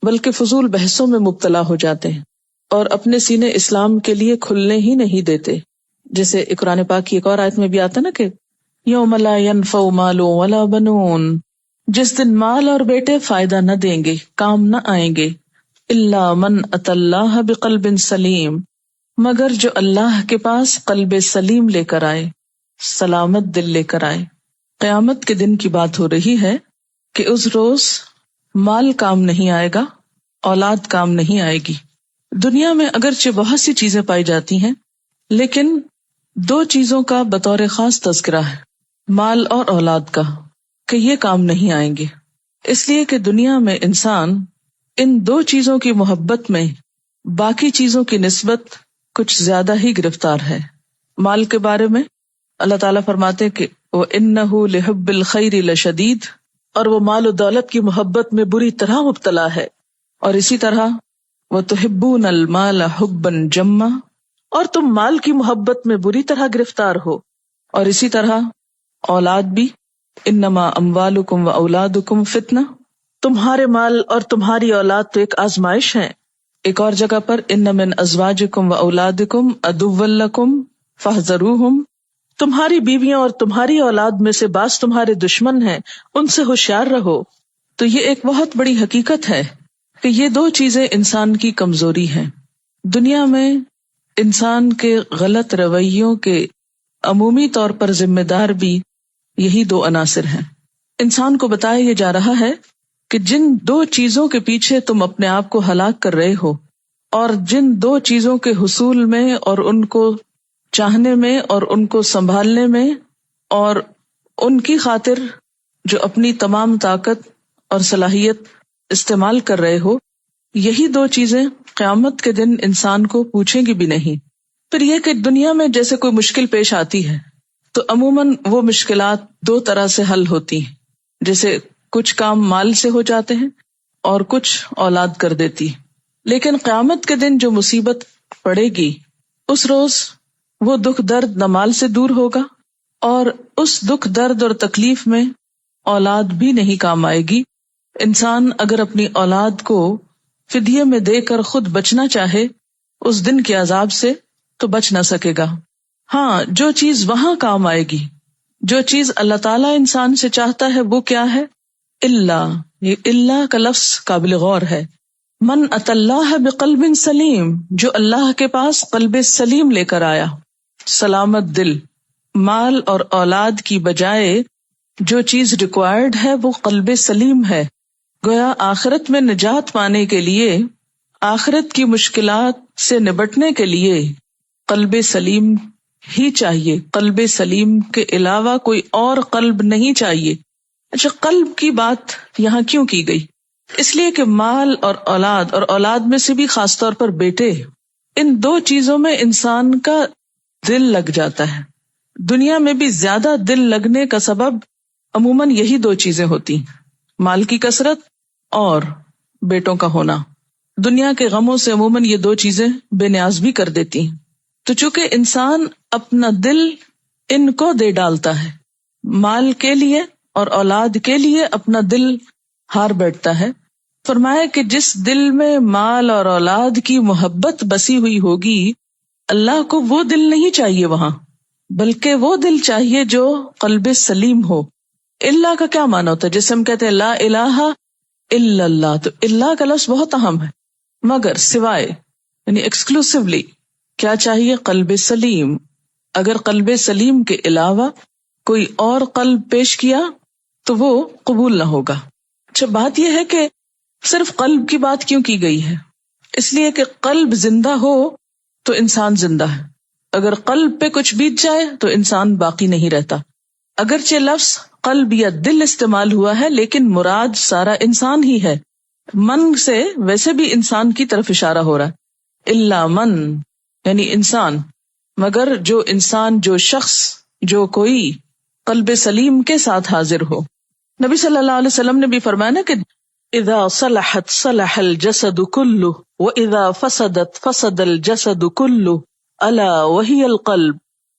بلکہ فضول بحثوں میں مبتلا ہو جاتے ہیں اور اپنے سینے اسلام کے لیے کھلنے ہی نہیں دیتے. جیسے قرآن پاک کی ایک اور آیت میں بھی آتا نا کہ یوم لا ینفع مال ولا بنون، جس دن مال اور بیٹے فائدہ نہ دیں گے، کام نہ آئیں گے، الا من اتی اللہ بقلب سلیم، مگر جو اللہ کے پاس قلب سلیم لے کر آئے، سلامت دل لے کر آئے. قیامت کے دن کی بات ہو رہی ہے کہ اس روز مال کام نہیں آئے گا، اولاد کام نہیں آئے گی. دنیا میں اگرچہ بہت سی چیزیں پائی جاتی ہیں لیکن دو چیزوں کا بطور خاص تذکرہ ہے، مال اور اولاد کا، کہ یہ کام نہیں آئیں گے. اس لیے کہ دنیا میں انسان ان دو چیزوں کی محبت میں باقی چیزوں کی نسبت کچھ زیادہ ہی گرفتار ہے. مال کے بارے میں اللہ تعالیٰ فرماتے کہ وَإِنَّهُ لِحُبِّ الْخَيْرِ لَشَدِيدٌ، اور وہ مال و دولت کی محبت میں بری طرح مبتلا ہے. اور اسی طرح وَتُحِبُّونَ الْمَالَ حُبًّا جَمًّا، اور تم مال کی محبت میں بری طرح گرفتار ہو. اور اسی طرح اولاد بھی، انما اموالکم واولادکم فتنہ، تمہارے مال اور تمہاری اولاد تو ایک آزمائش ہے. ایک اور جگہ پر ان من ازواجکم واولادکم عدوا لکم فاحذروہم، تمہاری بیویاں اور تمہاری اولاد میں سے بعض تمہارے دشمن ہیں، ان سے ہوشیار رہو. تو یہ ایک بہت بڑی حقیقت ہے کہ یہ دو چیزیں انسان کی کمزوری ہیں. دنیا میں انسان کے غلط رویوں کے عمومی طور پر ذمہ دار بھی یہی دو عناصر ہیں. انسان کو بتایا یہ جا رہا ہے کہ جن دو چیزوں کے پیچھے تم اپنے آپ کو ہلاک کر رہے ہو، اور جن دو چیزوں کے حصول میں اور ان کو چاہنے میں اور ان کو سنبھالنے میں اور ان کی خاطر جو اپنی تمام طاقت اور صلاحیت استعمال کر رہے ہو، یہی دو چیزیں قیامت کے دن انسان کو پوچھیں گی بھی نہیں. پھر یہ کہ دنیا میں جیسے کوئی مشکل پیش آتی ہے تو عموماً وہ مشکلات دو طرح سے حل ہوتی ہیں. جیسے کچھ کام مال سے ہو جاتے ہیں اور کچھ اولاد کر دیتی. لیکن قیامت کے دن جو مصیبت پڑے گی، اس روز وہ دکھ درد نہ مال سے دور ہوگا، اور اس دکھ درد اور تکلیف میں اولاد بھی نہیں کام آئے گی. انسان اگر اپنی اولاد کو فدیے میں دے کر خود بچنا چاہے اس دن کے عذاب سے تو بچ نہ سکے گا. ہاں، جو چیز وہاں کام آئے گی، جو چیز اللہ تعالیٰ انسان سے چاہتا ہے وہ کیا ہے؟ اللہ، یہ اللہ کا لفظ قابل غور ہے. من اتی اللہ بقلب سلیم، جو اللہ کے پاس قلب سلیم لے کر آیا، سلامت دل. مال اور اولاد کی بجائے جو چیز ریکوائرڈ ہے وہ قلب سلیم ہے. گویا آخرت میں نجات پانے کے لیے، آخرت کی مشکلات سے نبٹنے کے لیے قلب سلیم ہی چاہیے. قلب سلیم کے علاوہ کوئی اور قلب نہیں چاہیے. اچھا، قلب کی بات یہاں کیوں کی گئی؟ اس لیے کہ مال اور اولاد میں سے بھی خاص طور پر بیٹے، ان دو چیزوں میں انسان کا دل لگ جاتا ہے. دنیا میں بھی زیادہ دل لگنے کا سبب عموماً یہی دو چیزیں ہوتی ہیں، مال کی کثرت اور بیٹوں کا ہونا. دنیا کے غموں سے عموماً یہ دو چیزیں بے نیاز بھی کر دیتی ہیں. تو چونکہ انسان اپنا دل ان کو دے ڈالتا ہے، مال کے لیے اور اولاد کے لیے اپنا دل ہار بیٹھتا ہے. فرمایا کہ جس دل میں مال اور اولاد کی محبت بسی ہوئی ہوگی، اللہ کو وہ دل نہیں چاہیے وہاں، بلکہ وہ دل چاہیے جو قلب سلیم ہو. اللہ کا کیا معنی ہوتا ہے؟ جیسے ہم کہتے ہیں لا الہ الا اللہ، تو اللہ کا لفظ بہت اہم ہے. مگر سوائے، یعنی ایکسکلوسیولی کیا چاہیے؟ قلب سلیم. اگر قلب سلیم کے علاوہ کوئی اور قلب پیش کیا تو وہ قبول نہ ہوگا. اچھا، بات یہ ہے کہ صرف قلب کی بات کیوں کی گئی ہے؟ اس لیے کہ قلب زندہ ہو تو انسان زندہ ہے. اگر قلب پہ کچھ بیت جائے تو انسان باقی نہیں رہتا. اگرچہ لفظ قلب یا دل استعمال ہوا ہے لیکن مراد سارا انسان ہی ہے. من سے ویسے بھی انسان کی طرف اشارہ ہو رہا ہے، الا من یعنی انسان، مگر جو انسان، جو شخص، جو کوئی قلب سلیم کے ساتھ حاضر ہو. نبی صلی اللہ علیہ وسلم نے بھی فرمایا نا کہ اذا صلحت صلح الجسد کلہ واذا فسدت فسد الجسد کلہ الا وہی القلب.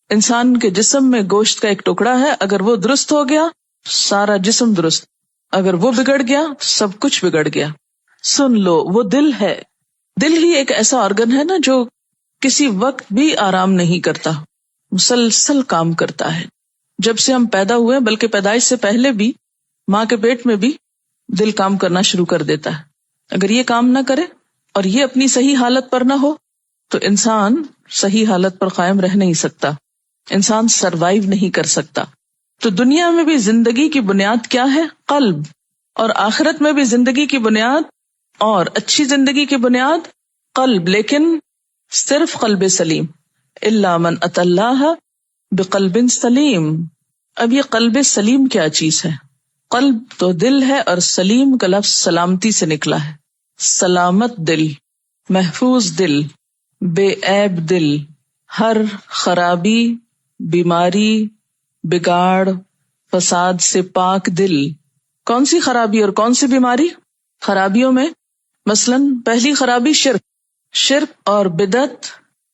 انسان کے جسم میں گوشت کا ایک ٹکڑا ہے، اگر وہ درست ہو گیا سارا جسم درست، اگر وہ بگڑ گیا سب کچھ بگڑ گیا. سن لو، وہ دل ہے. دل ہی ایک ایسا آرگن ہے نا جو کسی وقت بھی آرام نہیں کرتا، مسلسل کام کرتا ہے. جب سے ہم پیدا ہوئے، بلکہ پیدائش سے پہلے بھی ماں کے پیٹ میں بھی دل کام کرنا شروع کر دیتا ہے. اگر یہ کام نہ کرے اور یہ اپنی صحیح حالت پر نہ ہو تو انسان صحیح حالت پر قائم رہ نہیں سکتا، انسان سروائیو نہیں کر سکتا. تو دنیا میں بھی زندگی کی بنیاد کیا ہے؟ قلب. اور آخرت میں بھی زندگی کی بنیاد اور اچھی زندگی کی بنیاد قلب، لیکن صرف قلب سلیم. الا من اتی اللہ بقلب سلیم. اب یہ قلب سلیم کیا چیز ہے؟ قلب تو دل ہے، اور سلیم کا لفظ سلامتی سے نکلا ہے. سلامت دل، محفوظ دل، بے عیب دل، ہر خرابی، بیماری، بگاڑ، فساد سے پاک دل. کون سی خرابی اور کون سی بیماری؟ خرابیوں میں مثلاً پہلی خرابی شرک اور بدعت،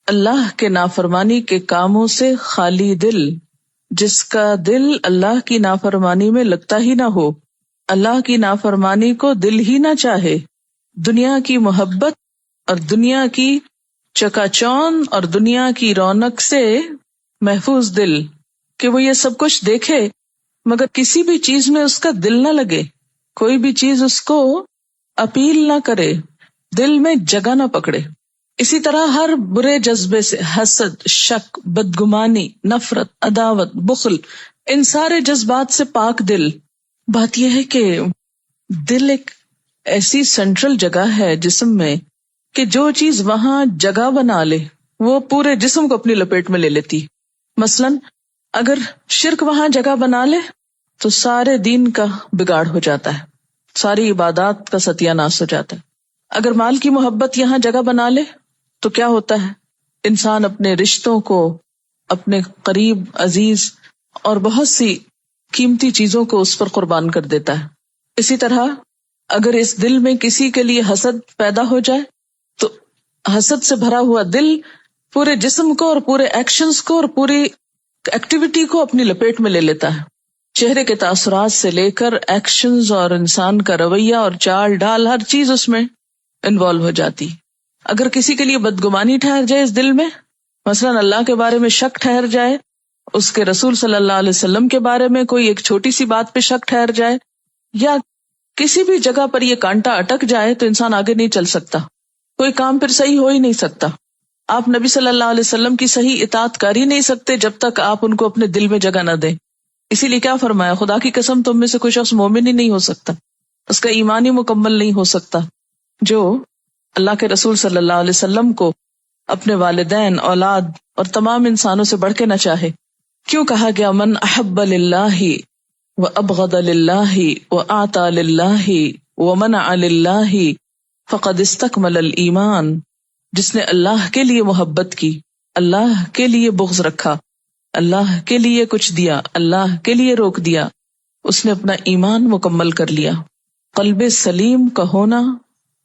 اللہ کے نافرمانی کے کاموں سے خالی دل. جس کا دل اللہ کی نافرمانی میں لگتا ہی نہ ہو، اللہ کی نافرمانی کو دل ہی نہ چاہے، دنیا کی محبت اور دنیا کی چکا چوند اور دنیا کی رونق سے محفوظ دل، کہ وہ یہ سب کچھ دیکھے مگر کسی بھی چیز میں اس کا دل نہ لگے، کوئی بھی چیز اس کو اپیل نہ کرے، دل میں جگہ نہ پکڑے. اسی طرح ہر برے جذبے سے، حسد، شک، بدگمانی، نفرت، عداوت، بخل، ان سارے جذبات سے پاک دل. بات یہ ہے کہ دل ایک ایسی سینٹرل جگہ ہے جسم میں کہ جو چیز وہاں جگہ بنا لے وہ پورے جسم کو اپنی لپیٹ میں لے لیتی. مثلاً اگر شرک وہاں جگہ بنا لے تو سارے دین کا بگاڑ ہو جاتا ہے، ساری عبادات کا ستیہ ناش ہو جاتا ہے. اگر مال کی محبت یہاں جگہ بنا لے تو کیا ہوتا ہے؟ انسان اپنے رشتوں کو، اپنے قریب عزیز اور بہت سی قیمتی چیزوں کو اس پر قربان کر دیتا ہے. اسی طرح اگر اس دل میں کسی کے لیے حسد پیدا ہو جائے تو حسد سے بھرا ہوا دل پورے جسم کو اور پورے ایکشنز کو اور پوری ایکٹیویٹی کو اپنی لپیٹ میں لے لیتا ہے. چہرے کے تاثرات سے لے کر ایکشنز اور انسان کا رویہ اور چال ڈال، ہر چیز اس میں انوالو ہو جاتی. اگر کسی کے لیے بدگمانی ٹھہر جائے اس دل میں، مثلاً اللہ کے بارے میں شک ٹھہر جائے اس کے رسول صلی اللہ علیہ وسلم کے بارے میں کوئی ایک چھوٹی سی بات پہ شک ٹھہر جائے یا کسی بھی جگہ پر یہ کانٹا اٹک جائے تو انسان آگے نہیں چل سکتا، کوئی کام پھر صحیح ہو ہی نہیں سکتا۔ آپ نبی صلی اللہ علیہ وسلم کی صحیح اطاعت کر ہی نہیں سکتے جب تک آپ ان کو اپنے دل میں جگہ نہ دیں۔ اسی لیے کیا فرمایا، خدا کی قسم تم میں سے کوئی شخص مومن ہی نہیں ہو سکتا، اس کا ایمان ہی مکمل نہیں ہو سکتا جو اللہ کے رسول صلی اللہ علیہ وسلم کو اپنے والدین، اولاد اور تمام انسانوں سے بڑھ کے نہ چاہے۔ کیوں کہا گیا من احب للہ وابغض للہ واعطى للہ ومنع للہ فقد استکمل الایمان، جس نے اللہ کے لیے محبت کی، اللہ کے لیے بغض رکھا، اللہ کے لیے کچھ دیا، اللہ کے لیے روک دیا، اس نے اپنا ایمان مکمل کر لیا۔ قلب سلیم کا ہونا،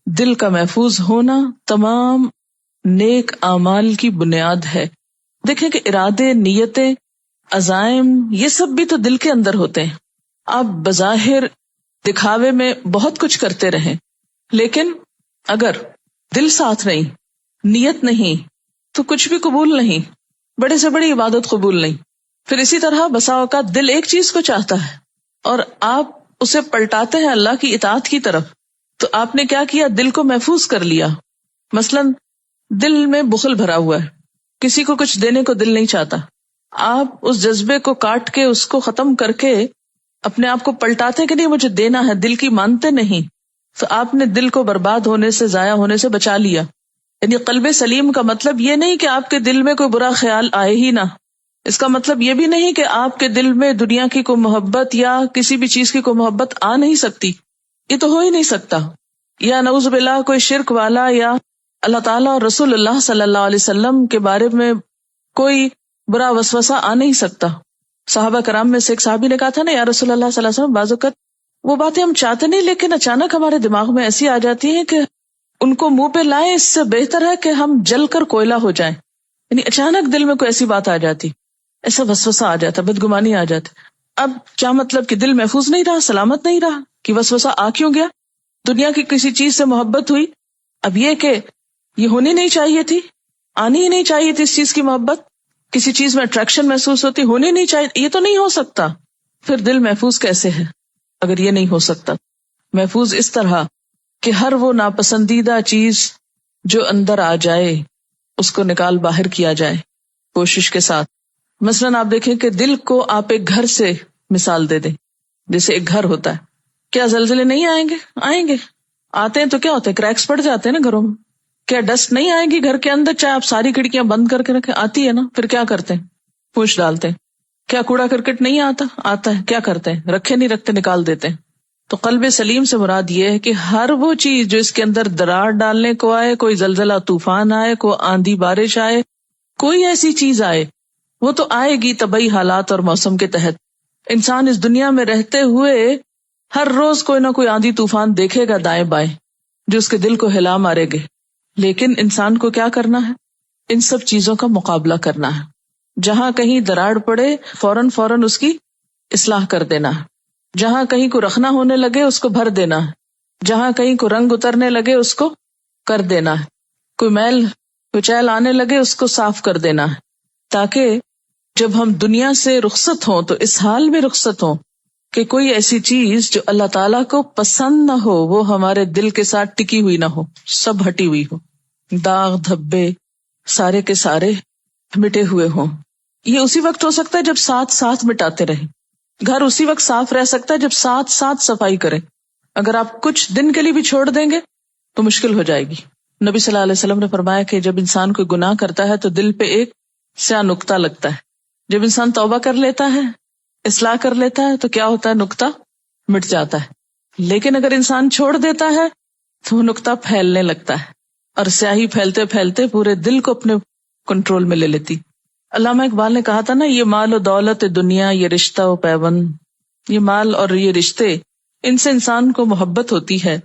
دل کا محفوظ ہونا تمام نیک اعمال کی بنیاد ہے۔ دیکھیں کہ ارادے، نیتیں، عزائم، یہ سب بھی تو دل کے اندر ہوتے ہیں۔ آپ بظاہر دکھاوے میں بہت کچھ کرتے رہیں، لیکن اگر دل ساتھ نہیں، نیت نہیں، تو کچھ بھی قبول نہیں، بڑے سے بڑی عبادت قبول نہیں۔ پھر اسی طرح بسا اوقات دل ایک چیز کو چاہتا ہے اور آپ اسے پلٹاتے ہیں اللہ کی اطاعت کی طرف، تو آپ نے کیا کیا، دل کو محفوظ کر لیا۔ مثلا دل میں بخل بھرا ہوا ہے، کسی کو کچھ دینے کو دل نہیں چاہتا، آپ اس جذبے کو کاٹ کے، اس کو ختم کر کے اپنے آپ کو پلٹاتے کہ نہیں مجھے دینا ہے، دل کی مانتے نہیں، تو آپ نے دل کو برباد ہونے سے، ضائع ہونے سے بچا لیا۔ یعنی قلب سلیم کا مطلب یہ نہیں کہ آپ کے دل میں کوئی برا خیال آئے ہی نہ، اس کا مطلب یہ بھی نہیں کہ آپ کے دل میں دنیا کی کوئی محبت یا کسی بھی چیز کی کوئی محبت آ نہیں سکتی، یہ تو ہو ہی نہیں سکتا، یا نعوذ باللہ کوئی شرک والا یا اللہ تعالیٰ اور رسول اللہ صلی اللہ علیہ وسلم کے بارے میں کوئی برا وسوسہ آ نہیں سکتا۔ صحابہ کرام میں سے ایک صحابی نے کہا تھا نا، یا رسول اللہ صلی اللہ علیہ وسلم، بعض اوقات وہ باتیں ہم چاہتے نہیں لیکن اچانک ہمارے دماغ میں ایسی آ جاتی ہیں کہ ان کو منہ پہ لائیں، اس سے بہتر ہے کہ ہم جل کر کوئلہ ہو جائیں۔ یعنی اچانک دل میں کوئی ایسی بات آ جاتی، ایسا وسوسہ آ جاتا، بدگمانی آ جاتی۔ اب کیا مطلب کہ دل محفوظ نہیں رہا، سلامت نہیں رہا، کہ وسوسہ آ کیوں گیا؟ دنیا کی کسی چیز سے محبت ہوئی، اب یہ کہ یہ ہونی نہیں چاہیے تھی، آنی ہی نہیں چاہیے تھی اس چیز کی محبت، کسی چیز میں اٹریکشن محسوس ہوتی، ہونی نہیں چاہیے، یہ تو نہیں ہو سکتا۔ پھر دل محفوظ کیسے ہے اگر یہ نہیں ہو سکتا؟ محفوظ اس طرح کہ ہر وہ ناپسندیدہ چیز جو اندر آ جائے اس کو نکال باہر کیا جائے کوشش کے ساتھ۔ مثلاً آپ دیکھیں کہ دل کو آپ ایک گھر سے مثال دے دیں، جیسے ایک گھر ہوتا ہے، کیا زلزلے نہیں آئیں گے؟ آئیں گے، آتے ہیں تو کیا ہوتا ہے، کریکس پڑ جاتے ہیں نا گھروں میں۔ کیا ڈسٹ نہیں آئے گی گھر کے اندر چاہے آپ ساری کھڑکیاں بند کر کے رکھیں؟ آتی ہے نا، پھر کیا کرتے ہیں، پوچھ ڈالتے ہیں۔ کیا کوڑا کرکٹ نہیں آتا؟ آتا ہے، کیا کرتے ہیں، رکھے نہیں رکھتے، نکال دیتے ہیں۔ تو قلب سلیم سے مراد یہ ہے کہ ہر وہ چیز جو اس کے اندر دراڑ ڈالنے کو آئے، کوئی زلزلہ طوفان آئے، کوئی آندھی بارش آئے، کوئی ایسی چیز آئے، وہ تو آئے گی طبعی حالات اور موسم کے تحت۔ انسان اس دنیا میں رہتے ہوئے ہر روز کوئی نہ کوئی آندھی طوفان دیکھے گا دائیں بائیں جو اس کے دل کو ہلا مارے گے، لیکن انسان کو کیا کرنا ہے؟ ان سب چیزوں کا مقابلہ کرنا ہے۔ جہاں کہیں دراڑ پڑے فوراً اس کی اصلاح کر دینا ہے، جہاں کہیں کو رخنا ہونے لگے اس کو بھر دینا ہے، جہاں کہیں کو رنگ اترنے لگے اس کو کر دینا ہے، کوئی میل کچیل آنے لگے اس کو صاف کر دینا ہے، تاکہ جب ہم دنیا سے رخصت ہوں تو اس حال میں رخصت ہوں کہ کوئی ایسی چیز جو اللہ تعالیٰ کو پسند نہ ہو وہ ہمارے دل کے ساتھ ٹکی ہوئی نہ ہو، سب ہٹی ہوئی ہو، داغ دھبے سارے کے سارے مٹے ہوئے ہوں۔ یہ اسی وقت ہو سکتا ہے جب ساتھ مٹاتے رہیں۔ گھر اسی وقت صاف رہ سکتا ہے جب ساتھ صفائی کریں۔ اگر آپ کچھ دن کے لیے بھی چھوڑ دیں گے تو مشکل ہو جائے گی۔ نبی صلی اللہ علیہ وسلم نے فرمایا کہ جب انسان کوئی گناہ کرتا ہے تو دل پہ ایک سیاہ نقطہ لگتا ہے، جب انسان توبہ کر لیتا ہے، اصلاح کر لیتا ہے تو کیا ہوتا ہے، نقطہ مٹ جاتا ہے۔ لیکن اگر انسان چھوڑ دیتا ہے تو وہ نقطہ پھیلنے لگتا ہے اور سیاہی پھیلتے پھیلتے پورے دل کو اپنے کنٹرول میں لے لیتی۔ علامہ اقبال نے کہا تھا نا، یہ مال و دولت دنیا، یہ رشتہ و پیوند، یہ مال اور یہ رشتے، ان سے انسان کو محبت ہوتی ہے،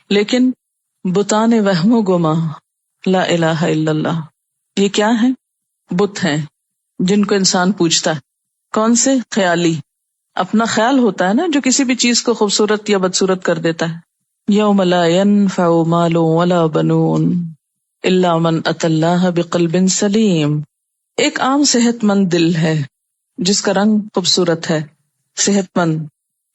لیکن بتان وہم و گما لا الہ الا اللہ، یہ کیا ہیں؟ بت ہیں جن کو انسان پوجتا ہے۔ کون سے؟ خیالی، اپنا خیال ہوتا ہے نا جو کسی بھی چیز کو خوبصورت یا بدصورت کر دیتا ہے۔ یوم لا ینفع مال ولا بنون الا من اتى اللہ بقلب سلیم۔ ایک عام صحت مند دل ہے جس کا رنگ خوبصورت ہے، صحت مند،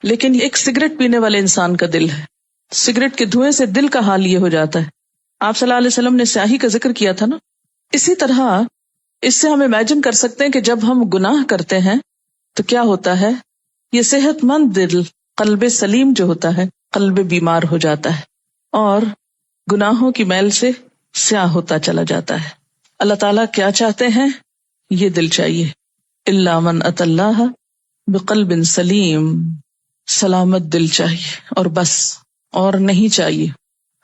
لیکن ایک سگریٹ پینے والے انسان کا دل ہے، سگریٹ کے دھوئیں سے دل کا حال یہ ہو جاتا ہے۔ آپ صلی اللہ علیہ وسلم نے سیاہی کا ذکر کیا تھا نا، اسی طرح اس سے ہم امیجن کر سکتے ہیں کہ جب ہم گناہ کرتے ہیں تو کیا ہوتا ہے، یہ صحت مند دل، قلب سلیم جو ہوتا ہے، قلب بیمار ہو جاتا ہے اور گناہوں کی میل سے سیاہ ہوتا چلا جاتا ہے۔ اللہ تعالیٰ کیا چاہتے ہیں؟ یہ دل چاہیے، الا من اتى اللہ بقلب سلیم، سلامت دل چاہیے اور بس، اور نہیں چاہیے،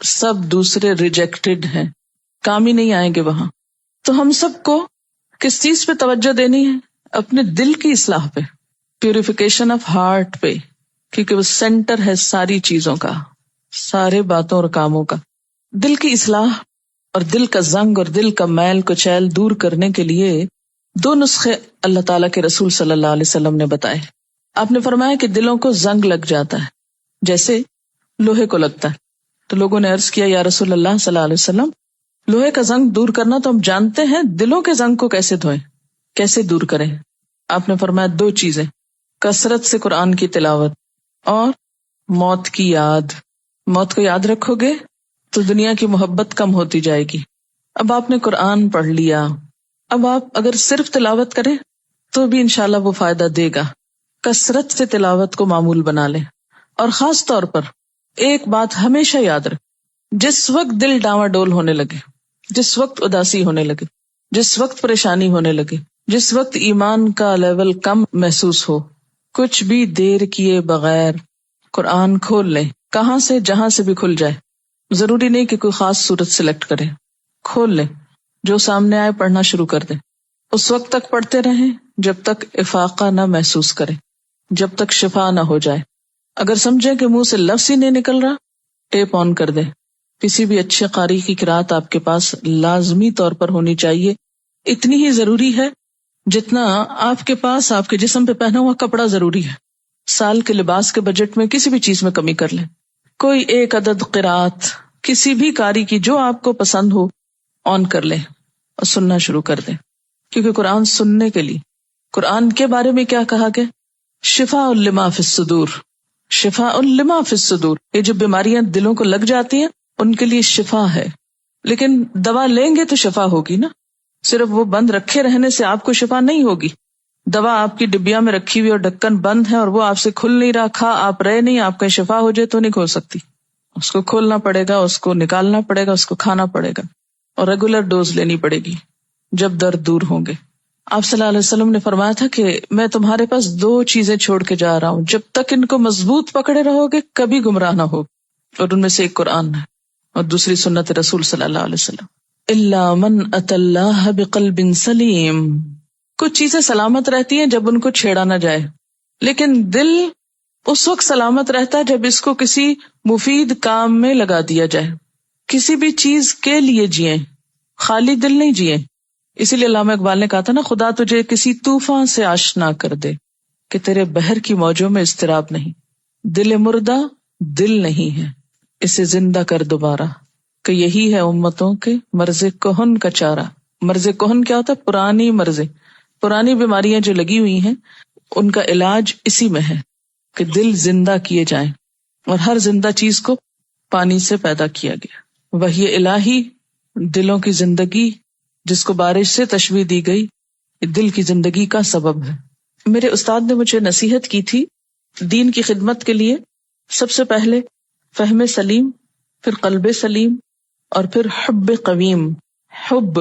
سب دوسرے ریجیکٹڈ ہیں، کام ہی نہیں آئیں گے وہاں۔ تو ہم سب کو کس چیز پہ توجہ دینی ہے؟ اپنے دل کی اصلاح پہ، پیوریفیکیشن آف ہارٹ پہ، کیونکہ وہ سینٹر ہے ساری چیزوں کا، سارے باتوں اور کاموں کا۔ دل کی اصلاح اور دل کا زنگ اور دل کا میل کچیل دور کرنے کے لیے 2 نسخے اللہ تعالیٰ کے رسول صلی اللہ علیہ وسلم نے بتائے۔ آپ نے فرمایا کہ دلوں کو زنگ لگ جاتا ہے جیسے لوہے کو لگتا ہے، تو لوگوں نے عرض کیا یا رسول اللہ صلی اللہ علیہ وسلم، لوہے کا زنگ دور کرنا تو ہم جانتے ہیں، دلوں کے زنگ کو کیسے دھوئیں، کیسے دور کریں؟ آپ نے فرمایا 2 چیزیں، کثرت سے قرآن کی تلاوت اور موت کی یاد۔ موت کو یاد رکھو گے تو دنیا کی محبت کم ہوتی جائے گی۔ اب آپ نے قرآن پڑھ لیا، اب آپ اگر صرف تلاوت کریں تو بھی انشاءاللہ وہ فائدہ دے گا۔ کثرت سے تلاوت کو معمول بنا لیں، اور خاص طور پر ایک بات ہمیشہ یاد رکھ، جس وقت دل ڈاواں ڈول ہونے لگے، جس وقت اداسی ہونے لگے، جس وقت پریشانی ہونے لگے، جس وقت ایمان کا لیول کم محسوس ہو، کچھ بھی دیر کیے بغیر قرآن کھول لیں، کہاں سے، جہاں سے بھی کھل جائے، ضروری نہیں کہ کوئی خاص صورت سلیکٹ کریں، کھول لیں، جو سامنے آئے پڑھنا شروع کر دیں، اس وقت تک پڑھتے رہیں جب تک افاقہ نہ محسوس کریں، جب تک شفا نہ ہو جائے۔ اگر سمجھیں کہ منہ سے لفظ ہی نہیں نکل رہا، ٹیپ آن کر دیں۔ کسی بھی اچھے قاری کی قرات آپ کے پاس لازمی طور پر ہونی چاہیے، اتنی ہی ضروری ہے جتنا آپ کے پاس آپ کے جسم پہ پہنا ہوا کپڑا ضروری ہے۔ سال کے لباس کے بجٹ میں کسی بھی چیز میں کمی کر لیں، کوئی ایک عدد قرات کسی بھی قاری کی جو آپ کو پسند ہو آن کر لیں اور سننا شروع کر دیں، کیونکہ قرآن سننے کے لیے، قرآن کے بارے میں کیا کہا گیا؟ شفاء لما فی الصدور، شفاء لما فی الصدور، یہ جو بیماریاں دلوں کو لگ جاتی ہیں ان کے لیے شفا ہے۔ لیکن دوا لیں گے تو شفا ہوگی نا، صرف وہ بند رکھے رہنے سے آپ کو شفا نہیں ہوگی۔ دوا آپ کی ڈبیا میں رکھی ہوئی اور ڈھکن بند ہے اور وہ آپ سے کھل نہیں رہا، کھا آپ رہے نہیں، آپ کا شفا ہو جائے تو نہیں کھول سکتی، اس کو کھولنا پڑے گا، اس کو نکالنا پڑے گا، اس کو کھانا پڑے گا اور ریگولر ڈوز لینی پڑے گی جب درد دور ہوں گے۔ آپ صلی اللہ علیہ وسلم نے فرمایا تھا کہ میں تمہارے پاس 2 چیزیں چھوڑ کے جا رہا ہوں، جب تک ان کو مضبوط پکڑے رہو گے کبھی گمراہ نہ ہو، اور ان میں سے ایک قرآن ہے اور دوسری سنت رسول صلی اللہ علیہ وسلم۔ الا من اتى اللہ بقلب سلیم، کچھ چیزیں سلامت رہتی ہیں جب ان کو چھیڑا نہ جائے، لیکن دل اس وقت سلامت رہتا ہے جب اس کو کسی مفید کام میں لگا دیا جائے، کسی بھی چیز کے لیے جئیں، خالی دل نہیں جئیں۔ اسی لیے علامہ اقبال نے کہا تھا نا، خدا تجھے کسی طوفان سے آشنا کر دے کہ تیرے بحر کی موجوں میں اضطراب نہیں، دل مردہ دل نہیں ہے، اسے زندہ کر دوبارہ، کہ یہی ہے امتوں کے مرض کہن کا چارہ۔ مرض کہن کیا ہوتا ہے؟ پرانی مرضیں، پرانی بیماریاں جو لگی ہوئی ہیں ان کا علاج اسی میں ہے کہ دل زندہ کیے جائیں، اور ہر زندہ چیز کو پانی سے پیدا کیا گیا۔ وحی الہی دلوں کی زندگی، جس کو بارش سے تشبیہ دی گئی، دل کی زندگی کا سبب ہے۔ میرے استاد نے مجھے نصیحت کی تھی دین کی خدمت کے لیے، سب سے پہلے فہم سلیم، پھر قلب سلیم، اور پھر حب قویم، حب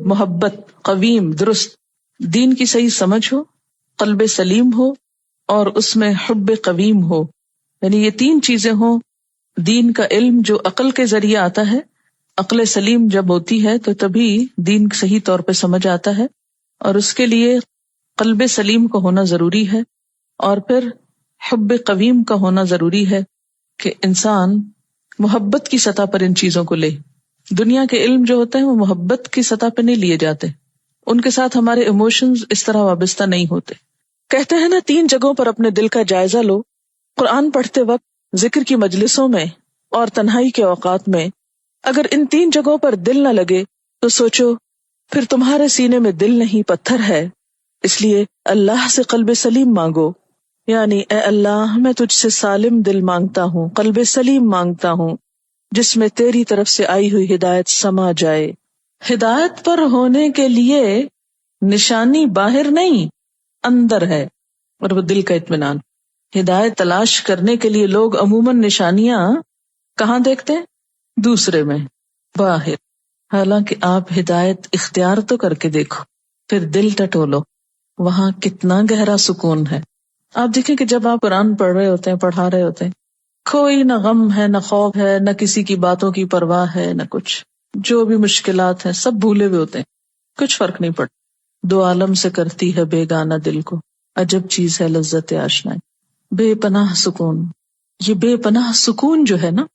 محبت، قویم درست، دین کی صحیح سمجھ ہو، قلب سلیم ہو، اور اس میں حب قویم ہو، یعنی یہ 3 چیزیں ہوں۔ دین کا علم جو عقل کے ذریعے آتا ہے، عقل سلیم جب ہوتی ہے تو تبھی دین صحیح طور پہ سمجھ آتا ہے، اور اس کے لیے قلب سلیم کا ہونا ضروری ہے، اور پھر حب قویم کا ہونا ضروری ہے کہ انسان محبت کی سطح پر ان چیزوں کو لے۔ دنیا کے علم جو ہوتے ہیں وہ محبت کی سطح پہ نہیں لیے جاتے، ان کے ساتھ ہمارے ایموشنز اس طرح وابستہ نہیں ہوتے۔ کہتے ہیں نا 3 جگہوں پر اپنے دل کا جائزہ لو، قرآن پڑھتے وقت، ذکر کی مجلسوں میں، اور تنہائی کے اوقات میں۔ اگر ان 3 جگہوں پر دل نہ لگے تو سوچو پھر تمہارے سینے میں دل نہیں پتھر ہے، اس لیے اللہ سے قلب سلیم مانگو، یعنی اے اللہ میں تجھ سے سالم دل مانگتا ہوں، قلب سلیم مانگتا ہوں جس میں تیری طرف سے آئی ہوئی ہدایت سما جائے۔ ہدایت پر ہونے کے لیے نشانی باہر نہیں اندر ہے، اور وہ دل کا اطمینان۔ ہدایت تلاش کرنے کے لیے لوگ عموماً نشانیاں کہاں دیکھتے ہیں؟ دوسرے میں، باہر۔ حالانکہ آپ ہدایت اختیار تو کر کے دیکھو، پھر دل ٹٹولو، وہاں کتنا گہرا سکون ہے۔ آپ دیکھیں کہ جب آپ قرآن پڑھ رہے ہوتے ہیں، پڑھا رہے ہوتے ہیں، کوئی نہ غم ہے، نہ خوف ہے، نہ کسی کی باتوں کی پرواہ ہے، نہ کچھ، جو بھی مشکلات ہیں سب بھولے ہوئے ہوتے ہیں، کچھ فرق نہیں پڑتا۔ دو عالم سے کرتی ہے بیگانہ دل کو، عجب چیز ہے لذت آشنائی۔ بے پناہ سکون، یہ بے پناہ سکون جو ہے نا،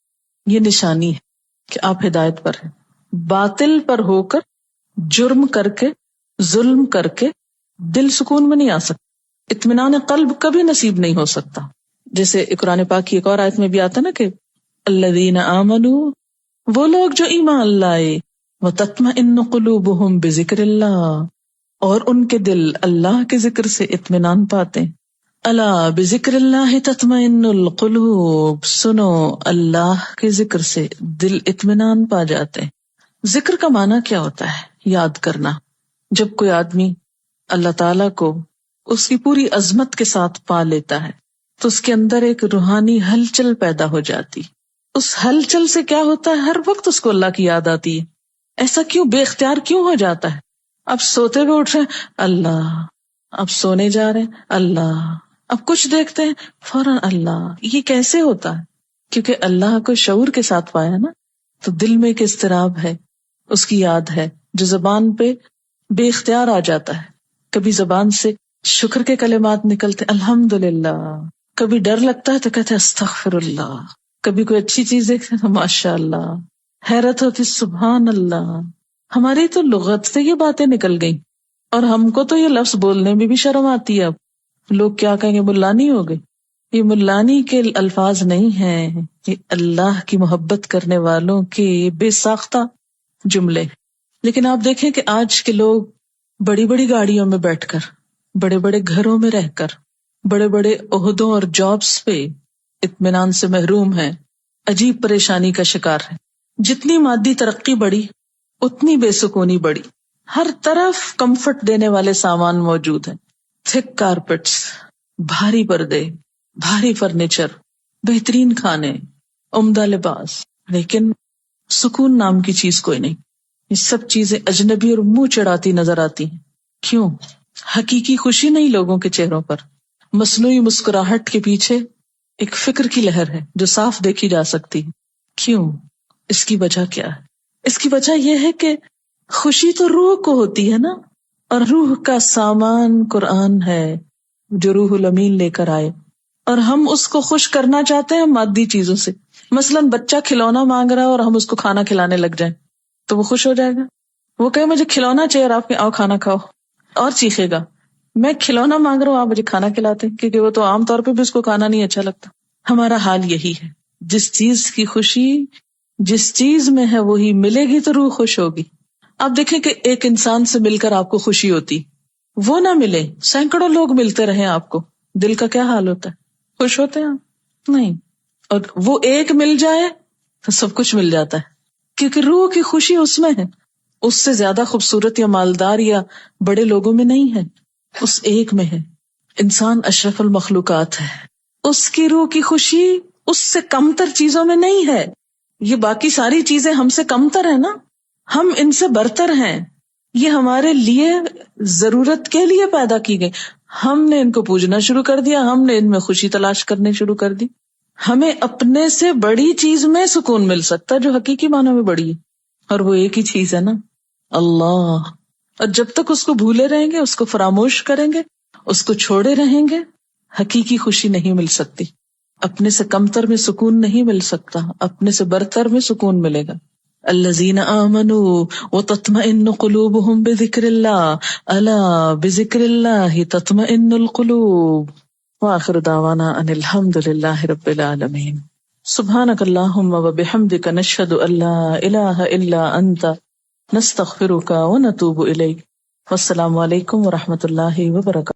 یہ نشانی ہے کہ آپ ہدایت پر ہیں۔ باطل پر ہو کر، جرم کر کے، ظلم کر کے دل سکون میں نہیں آ سکتا، اطمینان قلب کبھی نصیب نہیں ہو سکتا۔ جیسے قرآن پاک کی ایک اور آیت میں بھی آتا نا کہ الذین آمنوا، وہ لوگ جو ایمان لائے، وتطمئن قلوبہم بذکر اللہ، اور ان کے دل اللہ کے ذکر سے اطمینان پاتے ہیں۔ الا بذکر اللہ تطمئن القلوب، سنو اللہ کے ذکر سے دل اطمینان پا جاتے ہیں۔ ذکر کا معنی کیا ہوتا ہے؟ یاد کرنا۔ جب کوئی آدمی اللہ تعالیٰ کو اس کی پوری عظمت کے ساتھ پا لیتا ہے تو اس کے اندر ایک روحانی ہلچل پیدا ہو جاتی۔ اس ہلچل سے کیا ہوتا ہے؟ ہر وقت اس کو اللہ کی یاد آتی ہے۔ ایسا کیوں؟ بے اختیار کیوں ہو جاتا ہے؟ اب سوتے ہوئے اٹھ رہے ہیں اللہ، اب سونے جا رہے ہیں اللہ، اب کچھ دیکھتے ہیں فوراً اللہ۔ یہ کیسے ہوتا ہے؟ کیونکہ اللہ کو شعور کے ساتھ پایا نا، تو دل میں ایک اضطراب ہے، اس کی یاد ہے، جو زبان پہ بے اختیار آ جاتا ہے۔ کبھی زبان سے شکر کے کلمات نکلتے الحمدللہ، کبھی ڈر لگتا ہے تو کہتے استغفر اللہ، کبھی کوئی اچھی چیز دیکھتے تو ماشاء اللہ، حیرت ہوتی سبحان اللہ۔ ہماری تو لغت سے یہ باتیں نکل گئیں، اور ہم کو تو یہ لفظ بولنے میں بھی شرم آتی ہے۔ اب لوگ کیا کہیں گے؟ ملانی ہو گئے۔ یہ ملانی کے الفاظ نہیں ہیں، یہ اللہ کی محبت کرنے والوں کے بے ساختہ جملے۔ لیکن آپ دیکھیں کہ آج کے لوگ بڑی بڑی گاڑیوں میں بیٹھ کر، بڑے بڑے گھروں میں رہ کر، بڑے بڑے عہدوں اور جابس پہ اطمینان سے محروم ہیں، عجیب پریشانی کا شکار ہیں۔ جتنی مادی ترقی بڑھی اتنی بے سکونی بڑھی۔ ہر طرف کمفرٹ دینے والے سامان موجود ہیں، تھک کارپیٹس، بھاری پردے، بھاری فرنیچر، بہترین کھانے، عمدہ لباس، لیکن سکون نام کی چیز کوئی نہیں۔ یہ سب چیزیں اجنبی اور منہ چڑھاتی نظر آتی ہیں۔ کیوں؟ حقیقی خوشی نہیں لوگوں کے چہروں پر۔ مصنوعی مسکراہٹ کے پیچھے ایک فکر کی لہر ہے جو صاف دیکھی جا سکتی ہے۔ کیوں؟ اس کی وجہ کیا ہے؟ اس کی وجہ یہ ہے کہ خوشی تو روح کو ہوتی ہے نا، اور روح کا سامان قرآن ہے جو روح الامین لے کر آئے، اور ہم اس کو خوش کرنا چاہتے ہیں مادی چیزوں سے۔ مثلاً بچہ کھلونا مانگ رہا ہے اور ہم اس کو کھانا کھلانے لگ جائیں تو وہ خوش ہو جائے گا؟ وہ کہے مجھے کھلونا چاہیے، آپ کے آؤ کھانا کھاؤ، اور چیخے گا میں کھلونا مانگ رہا ہوں آپ مجھے کھانا کھلاتے، کیونکہ وہ تو عام طور پہ بھی اس کو کھانا نہیں اچھا لگتا۔ ہمارا حال یہی ہے، جس چیز کی خوشی جس چیز میں ہے وہی ملے گی تو روح خوش ہوگی۔ آپ دیکھیں کہ ایک انسان سے مل کر آپ کو خوشی ہوتی، وہ نہ ملے، سینکڑوں لوگ ملتے رہیں آپ کو، دل کا کیا حال ہوتا ہے؟ خوش ہوتے ہیں آپ؟ نہیں۔ اور وہ ایک مل جائے تو سب کچھ مل جاتا ہے، کیونکہ روح کی خوشی اس میں ہے۔ اس سے زیادہ خوبصورت یا مالدار یا بڑے لوگوں میں نہیں ہے، اس ایک میں ہے۔ انسان اشرف المخلوقات ہے، اس کی روح کی خوشی اس سے کمتر چیزوں میں نہیں ہے۔ یہ باقی ساری چیزیں ہم سے کمتر ہیں نا، ہم ان سے برتر ہیں۔ یہ ہمارے لیے ضرورت کے لیے پیدا کی گئی، ہم نے ان کو پوجنا شروع کر دیا، ہم نے ان میں خوشی تلاش کرنے شروع کر دی۔ ہمیں اپنے سے بڑی چیز میں سکون مل سکتا ہے جو حقیقی معنی میں بڑی ہے، اور وہ ایک ہی چیز ہے نا، اللہ۔ اور جب تک اس کو بھولے رہیں گے، اس کو فراموش کریں گے، اس کو چھوڑے رہیں گے، حقیقی خوشی نہیں مل سکتی۔ اپنے سے کمتر میں سکون نہیں مل سکتا، اپنے سے برتر میں سکون ملے گا۔ الذین آمنوا وتطمئن قلوبہم بذکر اللہ، الا بذکر اللہ تطمئن القلوب۔ وآخر دعوانا ان الحمد للہ رب العالمین۔ سبحانک اللہم وبحمدک نشہد ان لا الہ الا انت نستغفرک ونتوب الیک۔ والسلام علیکم ورحمۃ اللہ وبرکاتہ۔